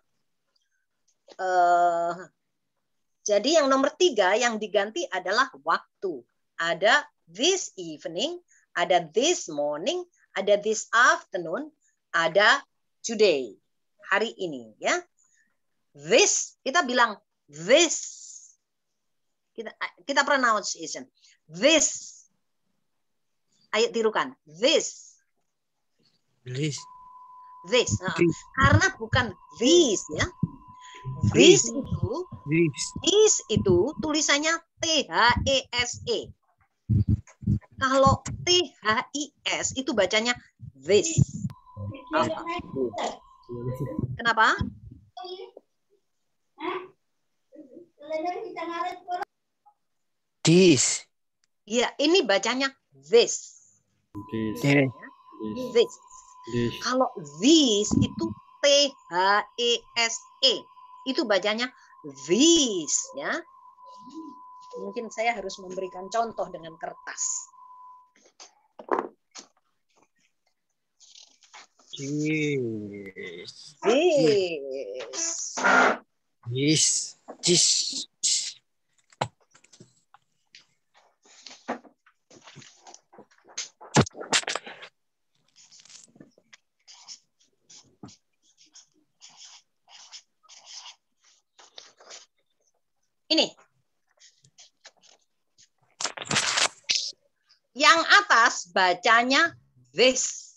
Jadi yang nomor 3 yang diganti adalah waktu. Ada this evening, ada this morning, ada this afternoon, ada today. Hari ini. Ya. This, kita bilang this. Kita pronunciation. This. Ayo tirukan. This.
This.
This. Karena bukan this ya. This itu tulisannya THESE. Kalau THIS itu bacanya this. Kenapa?
This.
Ya, ini bacanya this. This. Kalau this itu THESE. Itu bacanya this ya. Mungkin saya harus memberikan contoh dengan kertas.
This.
This.
This.
Ini. Yang atas bacanya this.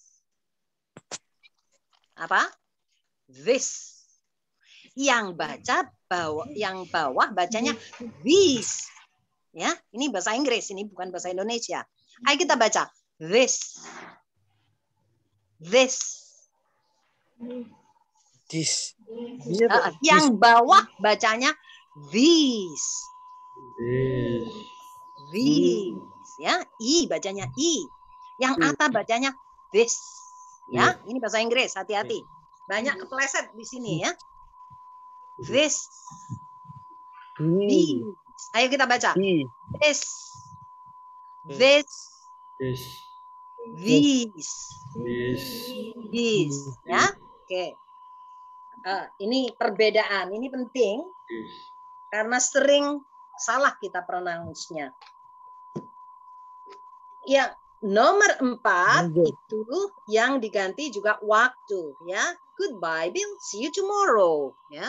Apa? This. Yang bawah bacanya this. Ya, ini bahasa Inggris, ini bukan bahasa Indonesia. Ayo kita baca this. This.
This.
Yang bawah bacanya these. These. Ya, I bacanya I. Yang atas bacanya this. Ya, ini bahasa Inggris, hati-hati. Banyak kepleset di sini ya. This. These. Ayo kita baca. This. This. These. These. Ya, oke. Ini perbedaan, ini penting karena sering salah kita pronounce-nya. Ya, nomor 4 itu yang diganti juga waktu, ya. Goodbye, Bill. See you tomorrow, ya.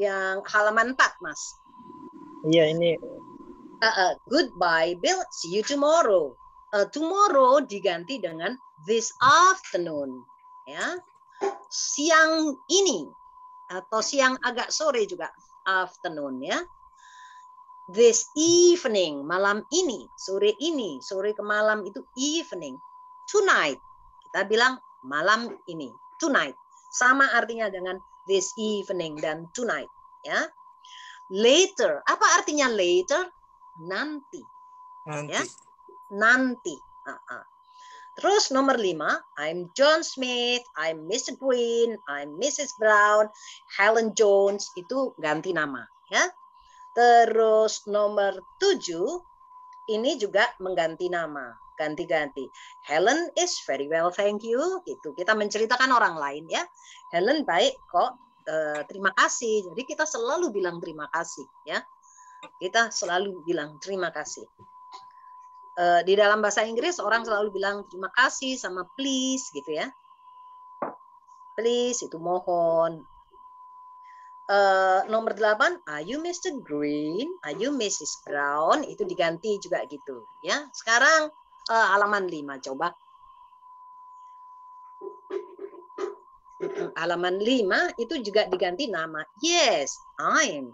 Yang halaman 4, Mas.
Iya, ini.
Goodbye, Bill. See you tomorrow. Tomorrow diganti dengan this afternoon, ya. Siang ini atau siang agak sore juga afternoon, ya. This evening, malam ini, sore ke malam itu evening. Tonight, kita bilang malam ini, tonight. Sama artinya dengan this evening dan tonight, ya. Later, apa artinya later? Nanti. Ya, nanti. Terus nomor 5, I'm John Smith, I'm Mr. Green, I'm Mrs. Brown, Helen Jones, itu ganti nama, ya. Terus nomor 7, ini juga mengganti nama, ganti-ganti. Helen is very well, thank you. Gitu. Kita menceritakan orang lain, ya. Helen baik kok, terima kasih. Jadi kita selalu bilang terima kasih, ya. Kita selalu bilang terima kasih. Di dalam bahasa Inggris orang selalu bilang terima kasih sama please, gitu ya. Please itu mohon. Nomor 8, are you Mr. Green? Are you Mrs. Brown? Itu diganti juga gitu, ya. Sekarang halaman 5 coba. Halaman 5 itu juga diganti nama. Yes, I'm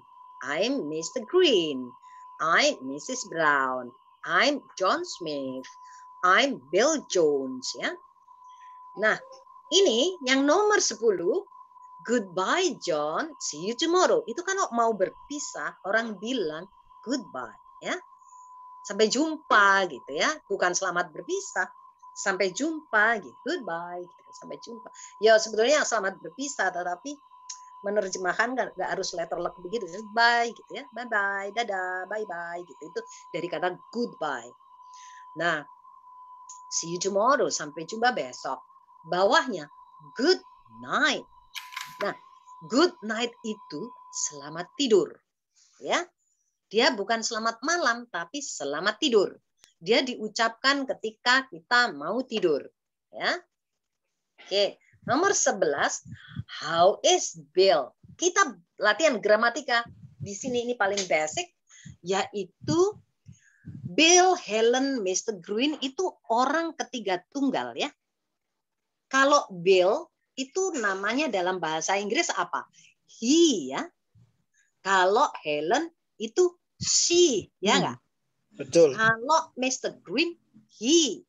Mr. Green. I'm Mrs. Brown. I'm John Smith. I'm Bill Jones, ya. Nah, ini yang nomor 10, goodbye John, see you tomorrow. Itu kan mau berpisah, orang bilang goodbye, ya. Sampai jumpa gitu, ya. Bukan selamat berpisah. Sampai jumpa gitu, goodbye, gitu. Sampai jumpa. Ya sebetulnya selamat berpisah, tetapi menerjemahkan nggak harus letter luck begitu, bye gitu ya, bye bye, dadah, bye bye gitu. Itu dari kata goodbye. Nah, see you tomorrow, sampai jumpa besok. Bawahnya good night. Nah, good night itu selamat tidur, ya. Dia bukan selamat malam, tapi selamat tidur. Dia diucapkan ketika kita mau tidur, ya. Oke. Nomor 11, how is Bill? Kita latihan gramatika. Di sini ini paling basic, yaitu Bill, Helen, Mr. Green itu orang ketiga tunggal, ya. Kalau Bill itu namanya dalam bahasa Inggris apa? He, ya. Kalau Helen itu she, ya enggak?
Betul.
Kalau Mr. Green, he.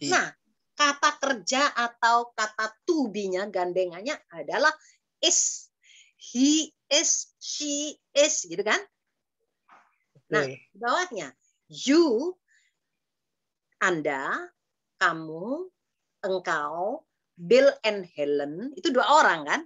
Nah, kata kerja atau kata to be-nya, gandengannya adalah is. He is, she is, gitu kan? Nah, di bawahnya, you, Anda, kamu, engkau, Bill and Helen, itu 2 orang kan?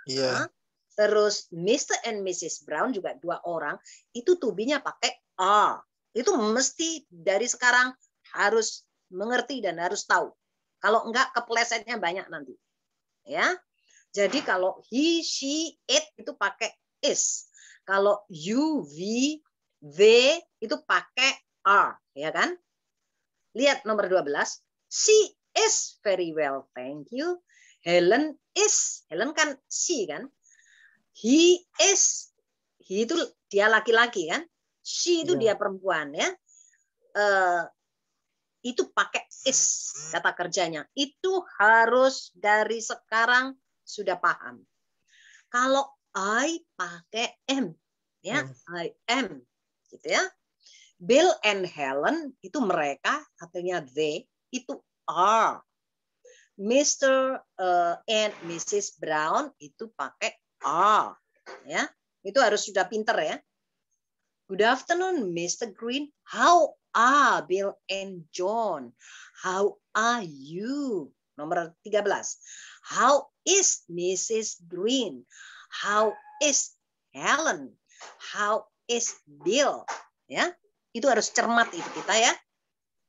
Iya.
Terus Mr. and Mrs. Brown juga 2 orang, itu to be-nya pakai are. Itu mesti dari sekarang harus mengerti dan harus tahu. Kalau enggak keplesetnya banyak nanti. Ya. Jadi kalau he, she, it itu pakai is. Kalau you, we, they itu pakai are, ya kan? Lihat nomor 12. She is very well, thank you. Helen is, Helen kan she kan? He He itu dia laki-laki kan, she itu dia perempuan ya. Itu pakai is kata kerjanya. Itu harus dari sekarang sudah paham. Kalau I pakai am ya, I am gitu ya. Bill and Helen itu mereka, artinya they itu are. Mr. And Mrs. Brown itu pakai are ya. Itu harus sudah pinter ya. Good afternoon, Mr. Green. How are Bill and John? How are you? Nomor 13. How is Mrs. Green? How is Helen? How is Bill? Ya, itu harus cermat itu kita ya.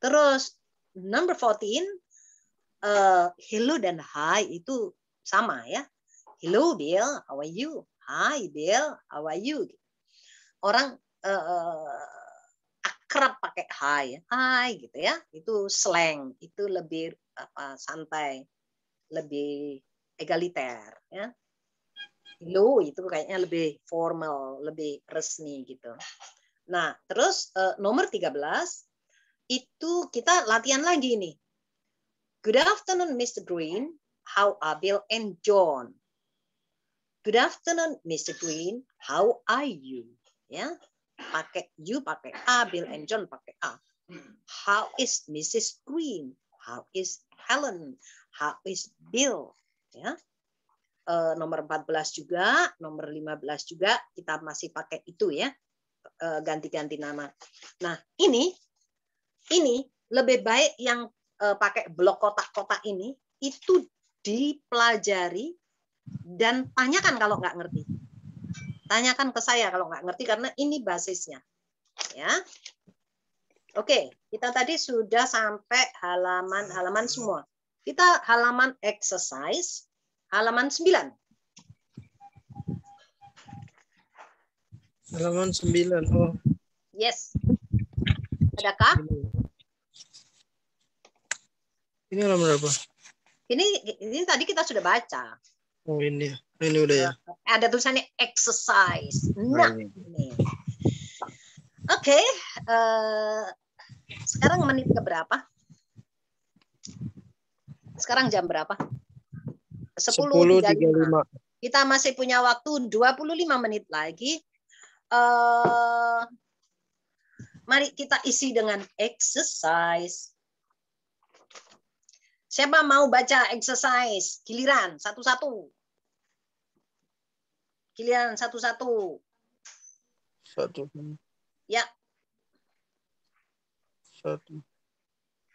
Terus number 14, hello dan hi itu sama ya. Hello Bill, how are you? Hi Bill, how are you? Orang akrab pakai hi, hi gitu ya. Itu slang, itu lebih santai, lebih egaliter ya. Hello itu kayaknya lebih formal, lebih resmi gitu. Nah, terus nomor 13 itu kita latihan lagi nih. Good afternoon Mr. Green, how are Bill and John? Good afternoon Mr. Green, how are you? Ya. Pakai you pakai a, Bill and John pakai a. How is Mrs. Green? How is Helen? How is Bill? Ya. Nomor 14 juga, nomor 15 juga kita masih pakai itu ya. Ganti-ganti nama. Nah, ini lebih baik yang pakai blok kotak-kotak ini itu dipelajari dan tanyakan kalau nggak ngerti. Tanyakan ke saya kalau nggak ngerti karena ini basisnya. Ya. Oke, kita tadi sudah sampai halaman semua. Kita halaman exercise, halaman 9.
Halaman 9. Oh.
Yes. Adakah?
Ini halaman berapa?
Ini tadi kita sudah baca.
Oh ini. Ini udah ya.
Ada tulisannya exercise. Nah, ini. Oke, sekarang menit ke berapa? Sekarang jam berapa? 10.35. Kita masih punya waktu 25 menit lagi. Mari kita isi dengan exercise. Siapa mau baca exercise? Giliran satu-satu. Giliran satu-satu.
Satu.
Ya.
Satu.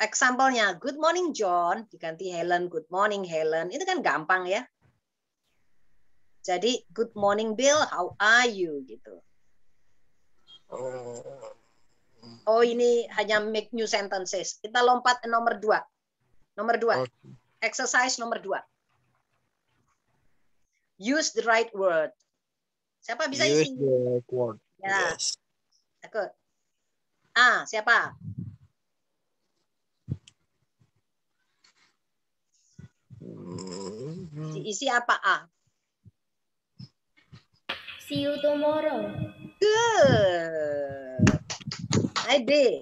Example-nya, good morning John, diganti Helen, good morning Helen. Itu kan gampang ya. Jadi, good morning Bill, how are you? Gitu. Oh, ini hanya make new sentences. Kita lompat ke nomor 2. Nomor 2. Okay. Exercise nomor 2. Use the right word. Siapa bisa isi?
Use the right word.
Ya.
Yes.
Aku. Siapa? Diisi apa A?
See you tomorrow.
Good. Hai B.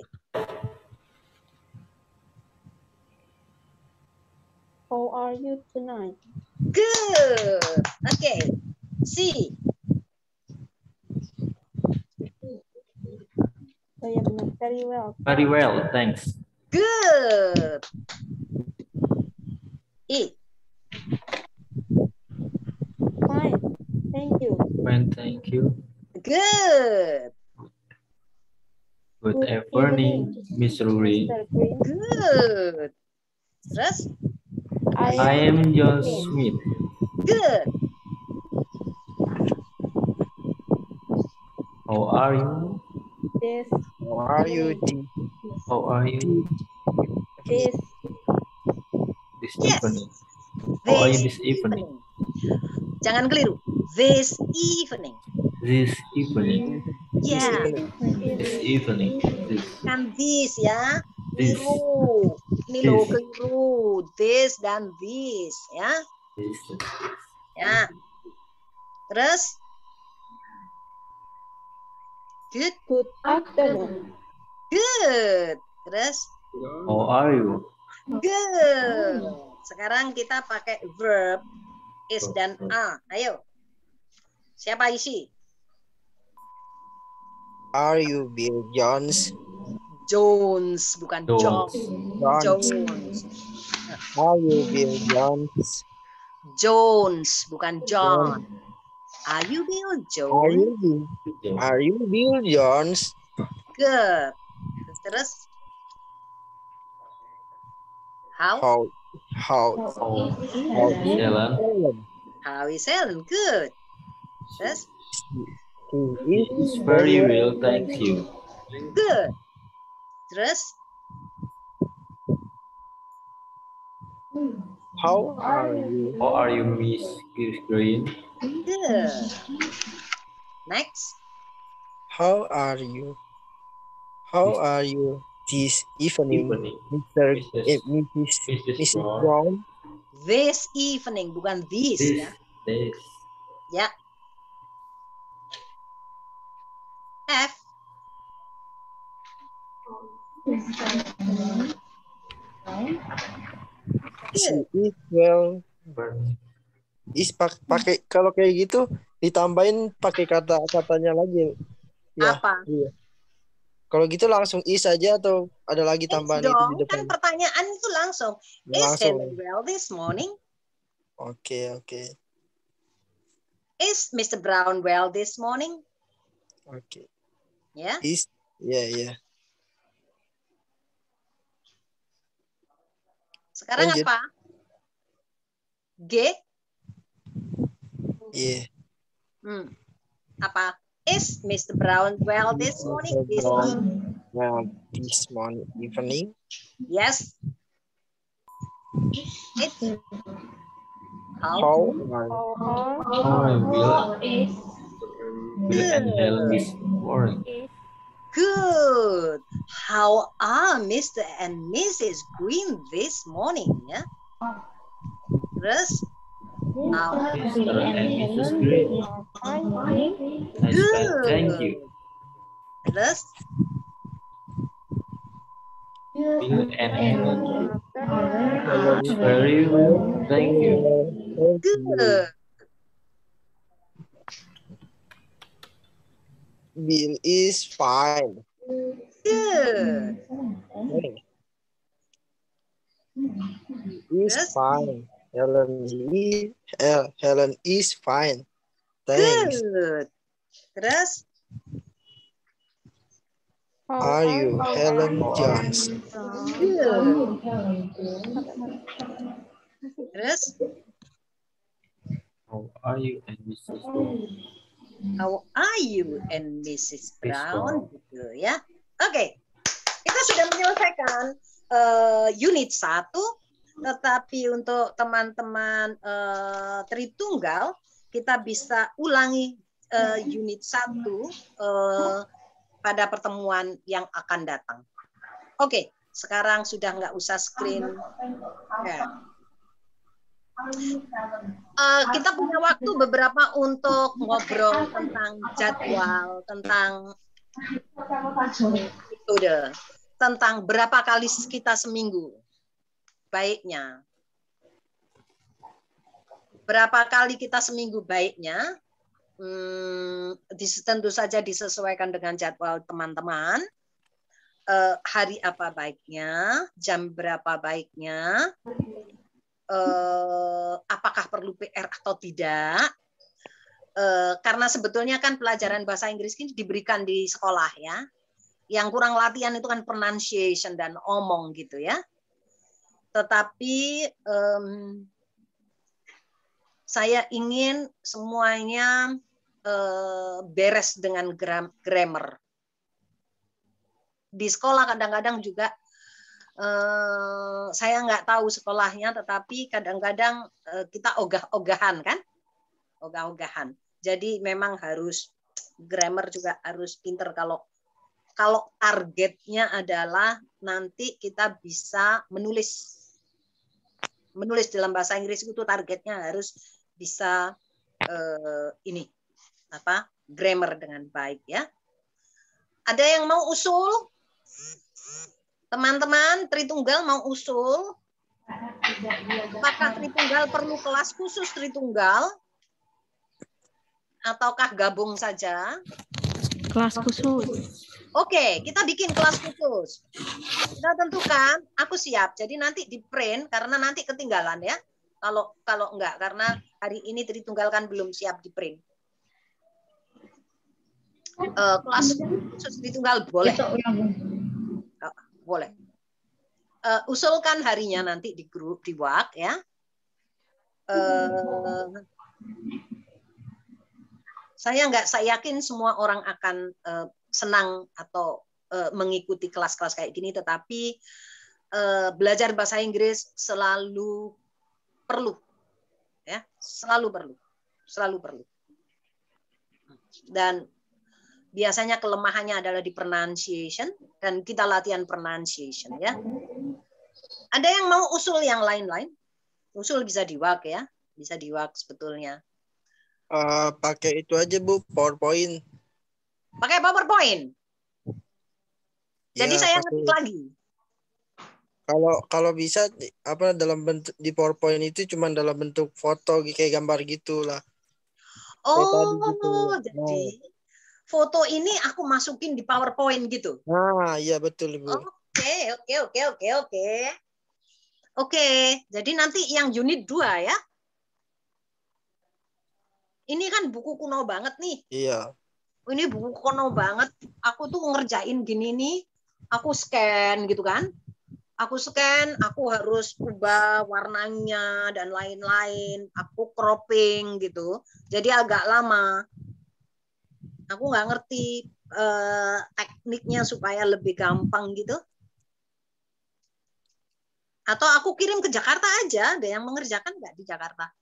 How are you tonight?
Good. Okay. C.
Oh ya benar. Very well.
Very well, thanks.
Good. E.
Fine. Thank you.
Fine, thank you.
Good.
Good evening, Mr. Green.
Good. Terus?
I am John Smith.
Good.
How are you?
This.
How are you?
How are you?
This.
This
Yes.
evening. How are you this evening?
Jangan keliru. This evening.
This evening.
Yeah.
This evening. This.
Kan this ya.
This.
Keliru. Ini
This.
lo keliru. This dan this ya.
This.
Ya. Terus Good.
Good afternoon.
Good. Terus
How are you?
good. Sekarang kita pakai verb is dan are. Ayo. Siapa isi?
Are you Bill Jones?
Jones, bukan John.
Jones.
Jones.
Are you Bill Jones?
Jones, bukan John. Are you Bill
Are
Jones?
you Bill? Are you Bill Jones?
Good. Terus how?
How
Helen.
How is Helen? Good. Terus
He
It's very well, thank you.
good. Terus
How are you?
How are you, Miss Green?
good. Next.
How are you? How are you this evening, Mrs. Brown?
This evening, bukan this ya.
This.
Ya. F.
She is well. Is pakai kalau kayak gitu ditambahin pakai kata-katanya lagi. Ya.
Apa?
Iya. Kalau gitu langsung is aja atau ada lagi tambahan itu di
Dong,
depan?
kan pertanyaan itu langsung. Is
Langsung.
Helen well this morning?
Oke.
Is Mr. Brown well this morning?
Oke.
Ya.
Is ya.
Sekarang
Lanjut.
apa? G.
Iya.
Apa? Is Mr. Brown well this morning? Is he?
Well, this morning evening.
Yes. It's
How
Bill and Helen this morning.
good. How are Mr. and Mrs. Green this morning? Ya. Terus
Mr. and Mrs. Green. Nice, thank you.
Terus
Bill and Helen. Very well, thank you.
good.
Bill is fine.
Good.
Is
Yes.
fine. Helen is fine. Thanks.
Good. Terus
Are you Helen Jones?
good. Terus
How are you and Mrs. Brown?
how are you and Mrs. Brown? Gitu ya. Oke. Kita sudah menyelesaikan unit 1, tetapi untuk teman-teman Tritunggal kita bisa ulangi unit 1 pada pertemuan yang akan datang. Oke, sekarang sudah nggak usah screen. Ya. Kita punya waktu beberapa untuk ngobrol tentang jadwal, tentang metode, tentang berapa kali kita seminggu baiknya. Berapa kali kita seminggu baiknya? Tentu saja disesuaikan dengan jadwal teman-teman. Hari apa baiknya? Jam berapa baiknya? Apakah perlu PR atau tidak? Karena sebetulnya kan pelajaran bahasa Inggris ini diberikan di sekolah ya. Yang kurang latihan itu kan pronunciation dan omong gitu ya. Tetapi saya ingin semuanya beres dengan grammar. Di sekolah kadang-kadang juga saya nggak tahu sekolahnya, tetapi kadang-kadang kita ogah-ogahan kan, ogah-ogahan. Jadi memang harus grammar juga harus pinter. Kalau targetnya adalah nanti kita bisa menulis dalam bahasa Inggris itu targetnya harus bisa grammar dengan baik ya. Ada yang mau usul? Teman-teman, Tritunggal mau usul? Apakah Tritunggal perlu kelas khusus Tritunggal? Ataukah gabung saja?
Kelas khusus.
Oke, kita bikin kelas khusus. Kita tentukan, aku siap. Jadi nanti di print karena nanti ketinggalan ya. Kalau enggak, karena hari ini Tritunggal kan belum siap di print. Kelas khusus Tritunggal boleh. Boleh. Usulkan harinya nanti di grup, di WhatsApp ya. Saya yakin semua orang akan senang atau mengikuti kelas-kelas kayak gini, tetapi belajar bahasa Inggris selalu perlu, ya, selalu perlu. Dan biasanya kelemahannya adalah di pronunciation, dan kita latihan pronunciation ya. Ada yang mau usul yang lain-lain? Usul bisa diwak ya, bisa diwak sebetulnya.
Pakai itu aja Bu, PowerPoint.
Pakai PowerPoint. Jadi
Ya,
saya ngetik lagi.
Kalau bisa apa dalam bentuk di PowerPoint itu cuma dalam bentuk foto kayak gambar gitulah.
Oh,
gitu.
jadi foto ini aku masukin di PowerPoint gitu.
Nah, iya betul Bu.
Oke, jadi nanti yang unit 2 ya. Ini kan buku kuno banget nih.
Iya.
Ini buku kuno banget. Aku tuh ngerjain gini nih. Aku scan gitu kan. Aku harus ubah warnanya dan lain-lain. Aku cropping gitu. Jadi agak lama. Aku nggak ngerti tekniknya supaya lebih gampang gitu. Atau aku kirim ke Jakarta aja. Ada yang mengerjakan nggak di Jakarta?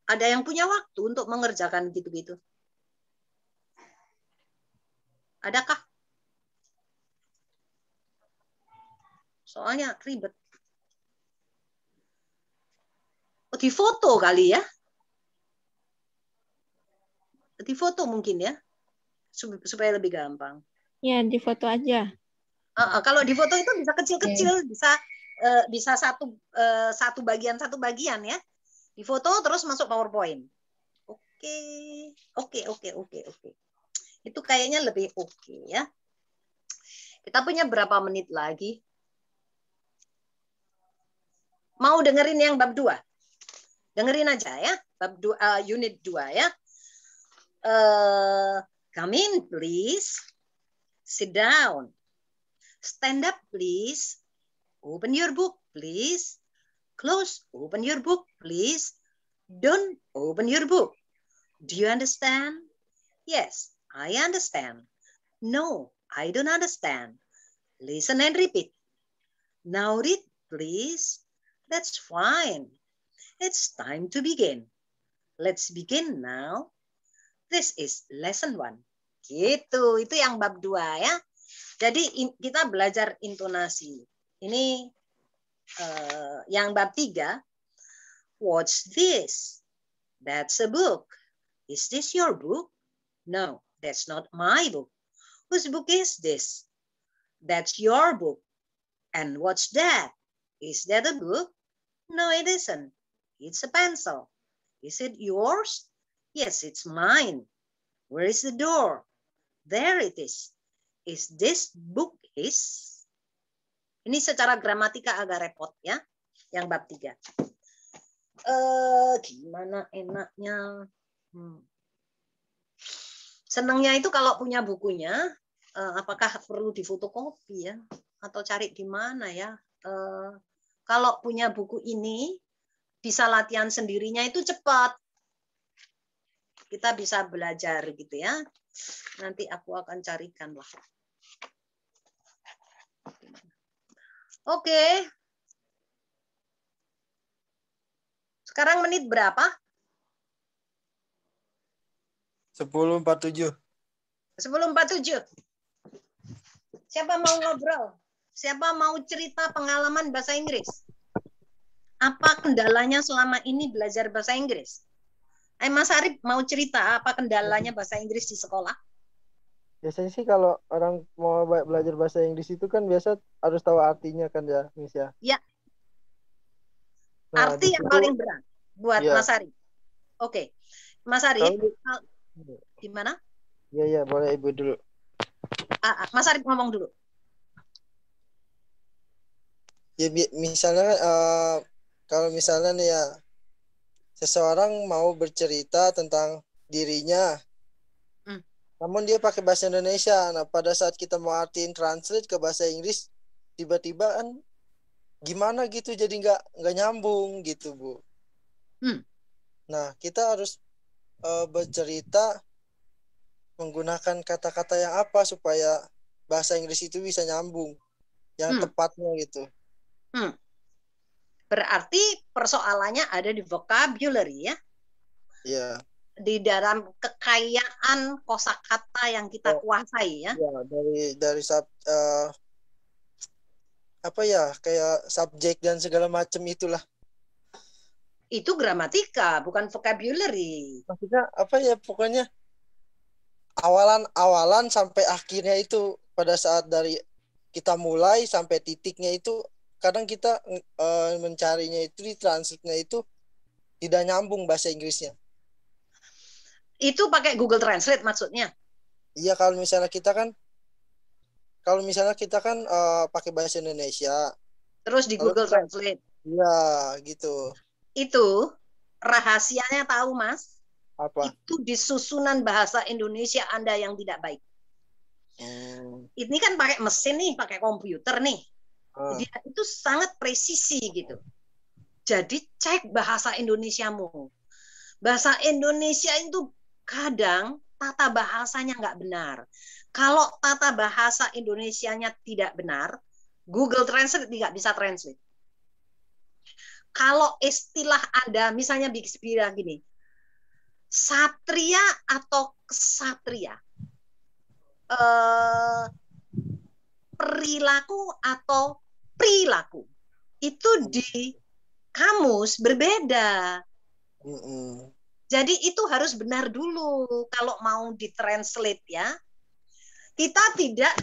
Ada yang punya waktu untuk mengerjakan gitu-gitu? Adakah? Soalnya ribet. Di foto kali ya? Di foto mungkin ya? Supaya lebih gampang.
Ya, di foto aja.
Kalau di foto itu bisa kecil-kecil, bisa satu bagian ya. Di foto terus masuk PowerPoint. Oke. Itu kayaknya lebih oke ya. Kita punya berapa menit lagi? Mau dengerin yang bab 2? Dengerin aja ya, bab 2 unit 2 ya. Come in please. Sit down. Stand up please. Open your book please. Close, open your book please. Don't open your book. Do you understand? Yes, I understand. No, I don't understand. Listen and repeat. Now read please. That's fine. It's time to begin. Let's begin now. This is lesson 1. Gitu, itu yang bab 2 ya. Jadi kita belajar intonasi. Ini yang bab 3. What's this? That's a book. Is this your book? No, that's not my book. Whose book is this? That's your book. And what's that? Is that a book? No, it isn't. It's a pencil. Is it yours? Yes, it's mine. Where is the door? There it is. Is this book his? Ini secara gramatika agak repot ya, yang bab 3. Gimana enaknya? Senangnya itu kalau punya bukunya, apakah perlu difotokopi ya? Atau cari di mana ya? Kalau punya buku ini, bisa latihan sendirinya itu cepat. Kita bisa belajar gitu ya. Nanti aku akan carikan lah. Oke. Sekarang menit berapa?
10.47.
10.47. Siapa mau ngobrol? Siapa mau cerita pengalaman bahasa Inggris? Apa kendalanya selama ini belajar bahasa Inggris? Mas Arif mau cerita apa kendalanya bahasa Inggris di sekolah?
Biasanya sih kalau orang mau belajar bahasa Inggris itu kan biasa harus tahu artinya kan ya, Miss ya.
Ya,
Nah,
arti
di
yang
situ
paling berat buat
ya.
Mas Arif. Oke, Mas Arif,
Kalau
gimana?
ya boleh Ibu dulu.
Mas Arif ngomong dulu.
Ya misalnya kalau misalnya nih ya seseorang mau bercerita tentang dirinya, namun dia pakai bahasa Indonesia. Nah, pada saat kita mau artiin translate ke bahasa Inggris, tiba-tiba kan gimana gitu, jadi nggak nyambung gitu, Bu. Nah, kita harus bercerita menggunakan kata-kata yang apa supaya bahasa Inggris itu bisa nyambung, yang tepatnya gitu.
Berarti persoalannya ada di vocabulary ya?
Iya.
Di dalam kekayaan kosakata yang kita kuasai ya?
Ya, dari apa ya, kayak subjek dan segala macam itulah.
Itu gramatika, bukan vocabulary.
Maksudnya apa ya, pokoknya awalan sampai akhirnya itu pada saat dari kita mulai sampai titiknya itu kadang kita mencarinya itu di translate-nya itu tidak nyambung bahasa Inggrisnya.
Itu pakai Google Translate maksudnya?
Iya, kalau misalnya kita kan pakai bahasa Indonesia
terus di Google Translate.
Iya, gitu.
Itu rahasianya tahu Mas?
Apa?
Itu di susunan bahasa Indonesia Anda yang tidak baik. Ini kan pakai mesin nih, pakai komputer nih. Dia itu sangat presisi gitu. Jadi cek bahasa Indonesiamu. Bahasa Indonesia itu kadang tata bahasanya nggak benar. Kalau tata bahasa Indonesianya tidak benar, Google Translate tidak bisa translate. Kalau istilah Anda, misalnya bilang gini, satria atau kesatria, perilaku atau perilaku, itu di kamus berbeda. Jadi itu harus benar dulu kalau mau ditranslate ya. Kita tidak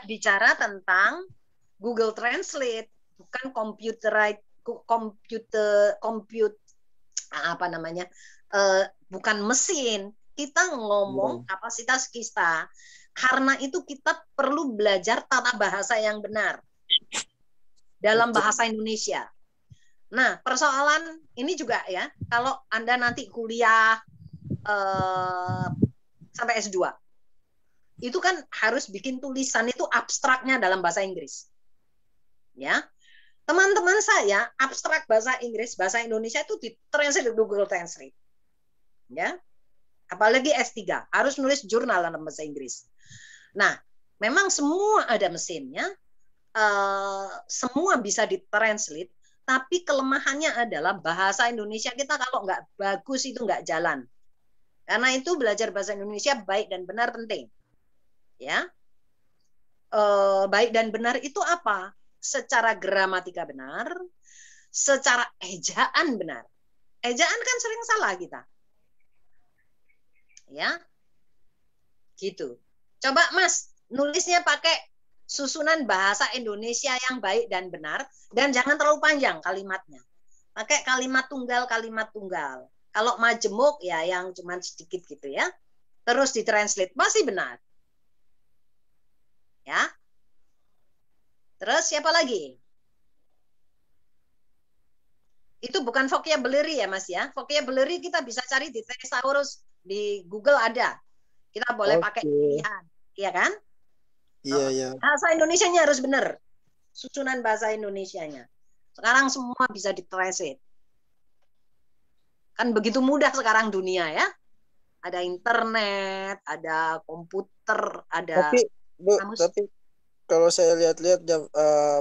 bicara tentang Google Translate, bukan bukan mesin. Kita ngomong kapasitas kita. Karena itu kita perlu belajar tata bahasa yang benar dalam bahasa Indonesia. Nah, persoalan ini juga ya, kalau Anda nanti kuliah sampai S2, itu kan harus bikin tulisan itu abstraknya dalam bahasa Inggris. Ya. Teman-teman saya abstrak bahasa Inggris, bahasa Indonesia itu ditranslate di Google Translate. Ya. Apalagi S3, harus nulis jurnal dalam bahasa Inggris. Nah, memang semua ada mesinnya, semua bisa ditranslate, tapi kelemahannya adalah bahasa Indonesia kita kalau nggak bagus itu nggak jalan. Karena itu belajar bahasa Indonesia baik dan benar penting. Ya, baik dan benar itu apa? Secara gramatika benar, secara ejaan benar. Ejaan kan sering salah kita. Ya, gitu. Coba Mas, nulisnya pakai susunan bahasa Indonesia yang baik dan benar, dan jangan terlalu panjang kalimatnya. Pakai kalimat tunggal. Kalau majemuk ya yang cuma sedikit gitu ya. Terus ditranslate, masih benar. Ya. Terus siapa lagi? Itu bukan vocabulary ya Mas ya. Vocabulary kita bisa cari di Thesaurus, di Google ada. Kita boleh pakai pilihan, iya kan?
Iya.
Bahasa Indonesianya harus benar. Susunan bahasa Indonesianya. Sekarang semua bisa ditranslate. Kan begitu mudah sekarang dunia ya. Ada internet, ada komputer, ada.
Tapi Bu, kalau saya lihat-lihat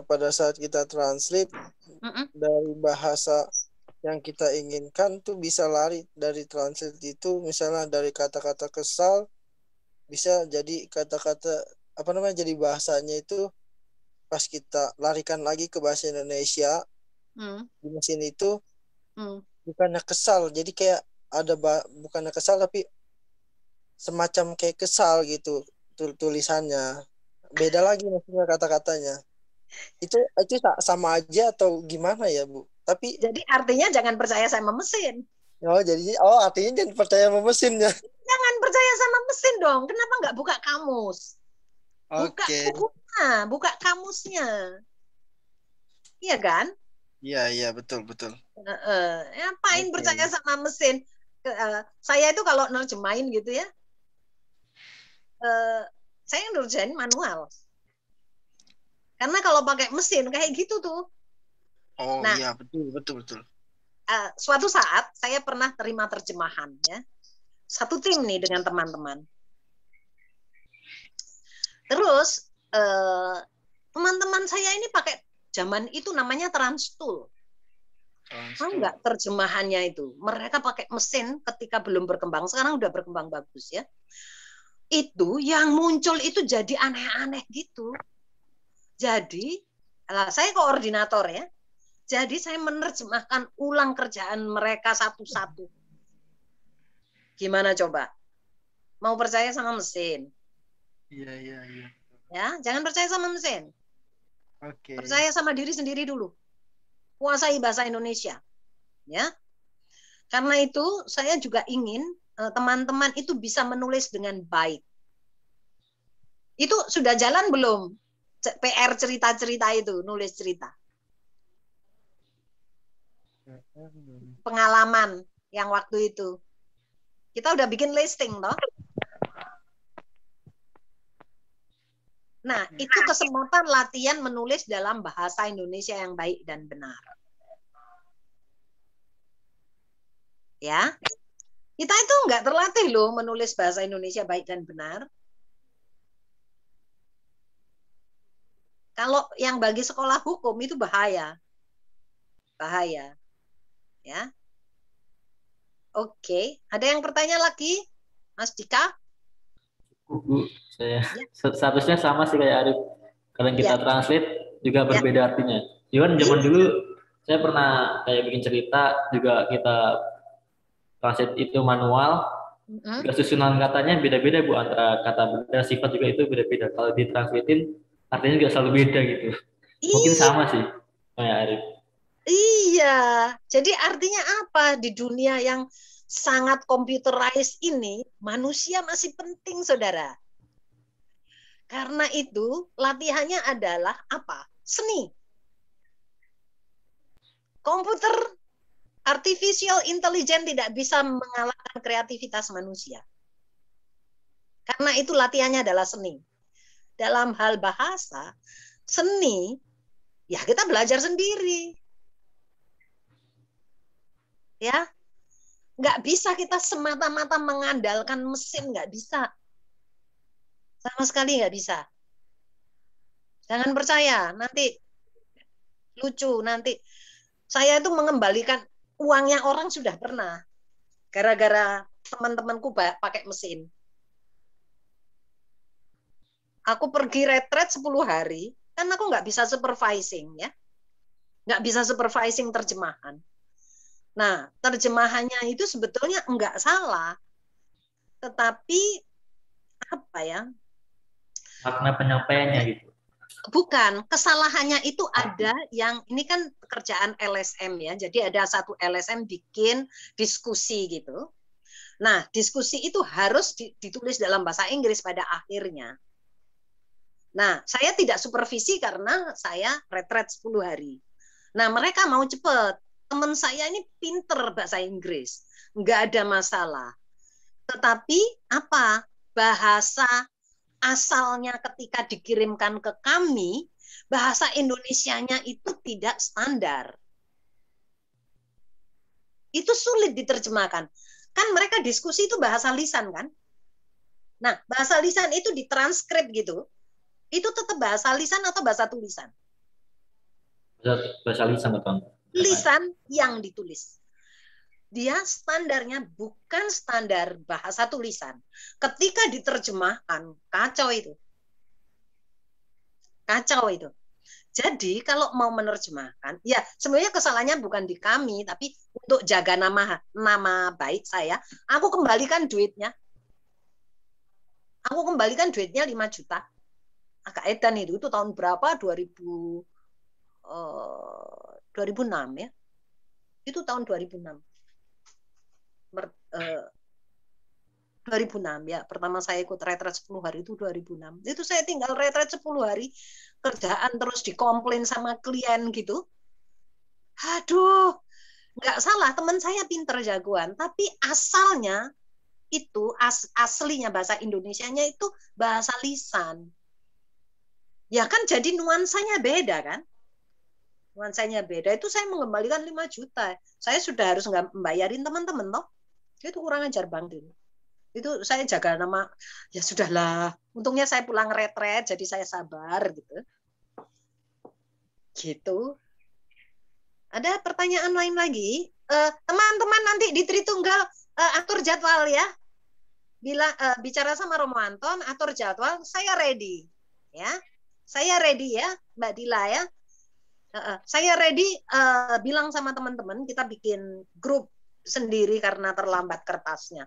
pada saat kita translate dari bahasa yang kita inginkan tuh bisa lari dari translate itu, misalnya dari kata-kata kesal bisa jadi kata-kata jadi bahasanya itu pas kita larikan lagi ke bahasa Indonesia di mesin itu bukannya kesal, jadi kayak bukannya kesal tapi semacam kayak kesal gitu tulisannya. Beda lagi maksudnya kata-katanya. Itu sama aja atau gimana ya, Bu? Tapi
Jadi artinya jangan percaya sama mesin.
artinya jangan percaya sama mesinnya.
Jangan percaya sama mesin dong. Kenapa nggak buka kamus? Buka
Oke.
bukunya, buka kamusnya. Iya kan?
Iya, betul.
Ngapain
Oke.
percaya sama mesin? Saya itu kalau nerjemahin gitu ya, saya ngerjain manual. Karena kalau pakai mesin kayak gitu tuh.
Oh
Nah,
iya, betul.
suatu saat saya pernah terima terjemahan ya. Satu tim nih dengan teman-teman. Terus teman-teman saya ini pakai zaman itu namanya Transtool. Tahu nggak terjemahannya itu? Mereka pakai mesin ketika belum berkembang. Sekarang udah berkembang bagus ya. Itu yang muncul itu jadi aneh-aneh gitu. Jadi, saya koordinator ya. Jadi saya menerjemahkan ulang kerjaan mereka satu-satu. Gimana coba? Mau percaya sama mesin?
Iya.
Ya, jangan percaya sama mesin.
Oke.
Percaya sama diri sendiri dulu. Kuasai bahasa Indonesia. Ya. Karena itu saya juga ingin teman-teman itu bisa menulis dengan baik. Itu sudah jalan belum? PR cerita-cerita itu, nulis cerita. Pengalaman yang waktu itu. Kita udah bikin listing toh. Nah, itu kesempatan latihan menulis dalam bahasa Indonesia yang baik dan benar. Ya. Kita itu nggak terlatih loh menulis bahasa Indonesia baik dan benar. Kalau yang bagi sekolah hukum itu bahaya. Bahaya. Ya. Oke, ada yang bertanya lagi? Mas Dika?
Bu, saya seharusnya sama sih kayak Arif. Kadang kita translate juga berbeda artinya. Cuman zaman dulu saya pernah kayak bikin cerita juga kita translate itu manual. Juga susunan katanya beda-beda Bu, antara kata benda sifat juga itu beda-beda. Kalau ditranslatein artinya juga selalu beda gitu. Mungkin sama sih kayak Arif.
Iya, jadi artinya apa di dunia yang sangat computerized ini, manusia masih penting, saudara. Karena itu latihannya adalah apa? Seni. Komputer artificial intelligence tidak bisa mengalahkan kreativitas manusia. Karena itu latihannya adalah seni. Dalam hal bahasa, seni, ya kita belajar sendiri. Ya, nggak bisa kita semata-mata mengandalkan mesin, nggak bisa. Sama sekali nggak bisa. Jangan percaya, nanti lucu, nanti saya itu mengembalikan uangnya orang sudah pernah. Gara-gara teman-temanku pakai mesin. Aku pergi retret 10 hari, kan aku nggak bisa supervising, ya. Nggak bisa supervising terjemahan. Nah, terjemahannya itu sebetulnya enggak salah. Tetapi, apa ya?
Makna penyampaiannya gitu.
Bukan, kesalahannya itu ada yang, ini kan pekerjaan LSM ya, jadi ada satu LSM bikin diskusi gitu. Nah, diskusi itu harus ditulis dalam bahasa Inggris pada akhirnya. Nah, saya tidak supervisi karena saya retret 10 hari. Nah, mereka mau cepat. Teman saya ini pinter bahasa Inggris, nggak ada masalah. Tetapi apa? Bahasa asalnya ketika dikirimkan ke kami, bahasa Indonesianya itu tidak standar. Itu sulit diterjemahkan. Kan mereka diskusi itu bahasa lisan kan? Nah, bahasa lisan itu ditranskrip gitu. Itu tetap bahasa lisan atau bahasa tulisan?
Bahasa lisan betul.
Lisan yang ditulis. Dia standarnya bukan standar bahasa tulisan. Ketika diterjemahkan, kacau itu. Kacau itu. Jadi kalau mau menerjemahkan, ya sebenarnya kesalahannya bukan di kami, tapi untuk jaga nama baik saya, aku kembalikan duitnya. Aku kembalikan duitnya 5 juta. Agak edan itu tahun berapa? 2006 ya. Itu tahun 2006. 2006 ya. Pertama saya ikut retret 10 hari itu 2006. Itu saya tinggal retret 10 hari, kerjaan terus dikomplain sama klien gitu. Aduh, nggak salah, teman saya pinter jagoan, tapi asalnya itu aslinya bahasa Indonesianya itu bahasa lisan. Ya kan jadi nuansanya beda kan? Nuansanya beda. Itu saya mengembalikan 5 juta. Saya sudah harus nggak membayarin teman-teman toh. Itu kurang ajar banget ini. Itu saya jaga nama, ya sudahlah. Untungnya saya pulang retret, jadi saya sabar gitu. Gitu. Ada pertanyaan lain lagi? Teman-teman nanti di Tritunggal atur jadwal ya. Bicara sama Romo Anton, atur jadwal. Saya ready, ya. Saya ready ya, Mbak Dila ya. Saya ready. Bilang sama teman-teman kita bikin grup sendiri karena terlambat kertasnya.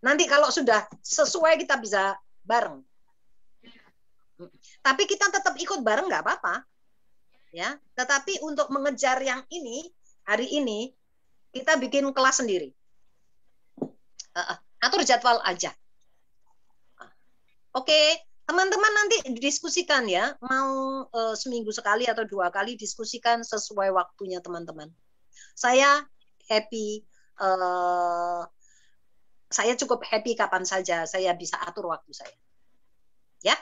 Nanti kalau sudah sesuai kita bisa bareng. Tapi kita tetap ikut bareng nggak apa-apa. Ya, tetapi untuk mengejar yang ini hari ini kita bikin kelas sendiri. Atur jadwal aja. Oke, teman-teman nanti didiskusikan ya. Mau seminggu sekali atau 2 kali diskusikan sesuai waktunya teman-teman. Saya happy. Saya cukup happy kapan saja saya bisa atur waktu saya. Ya.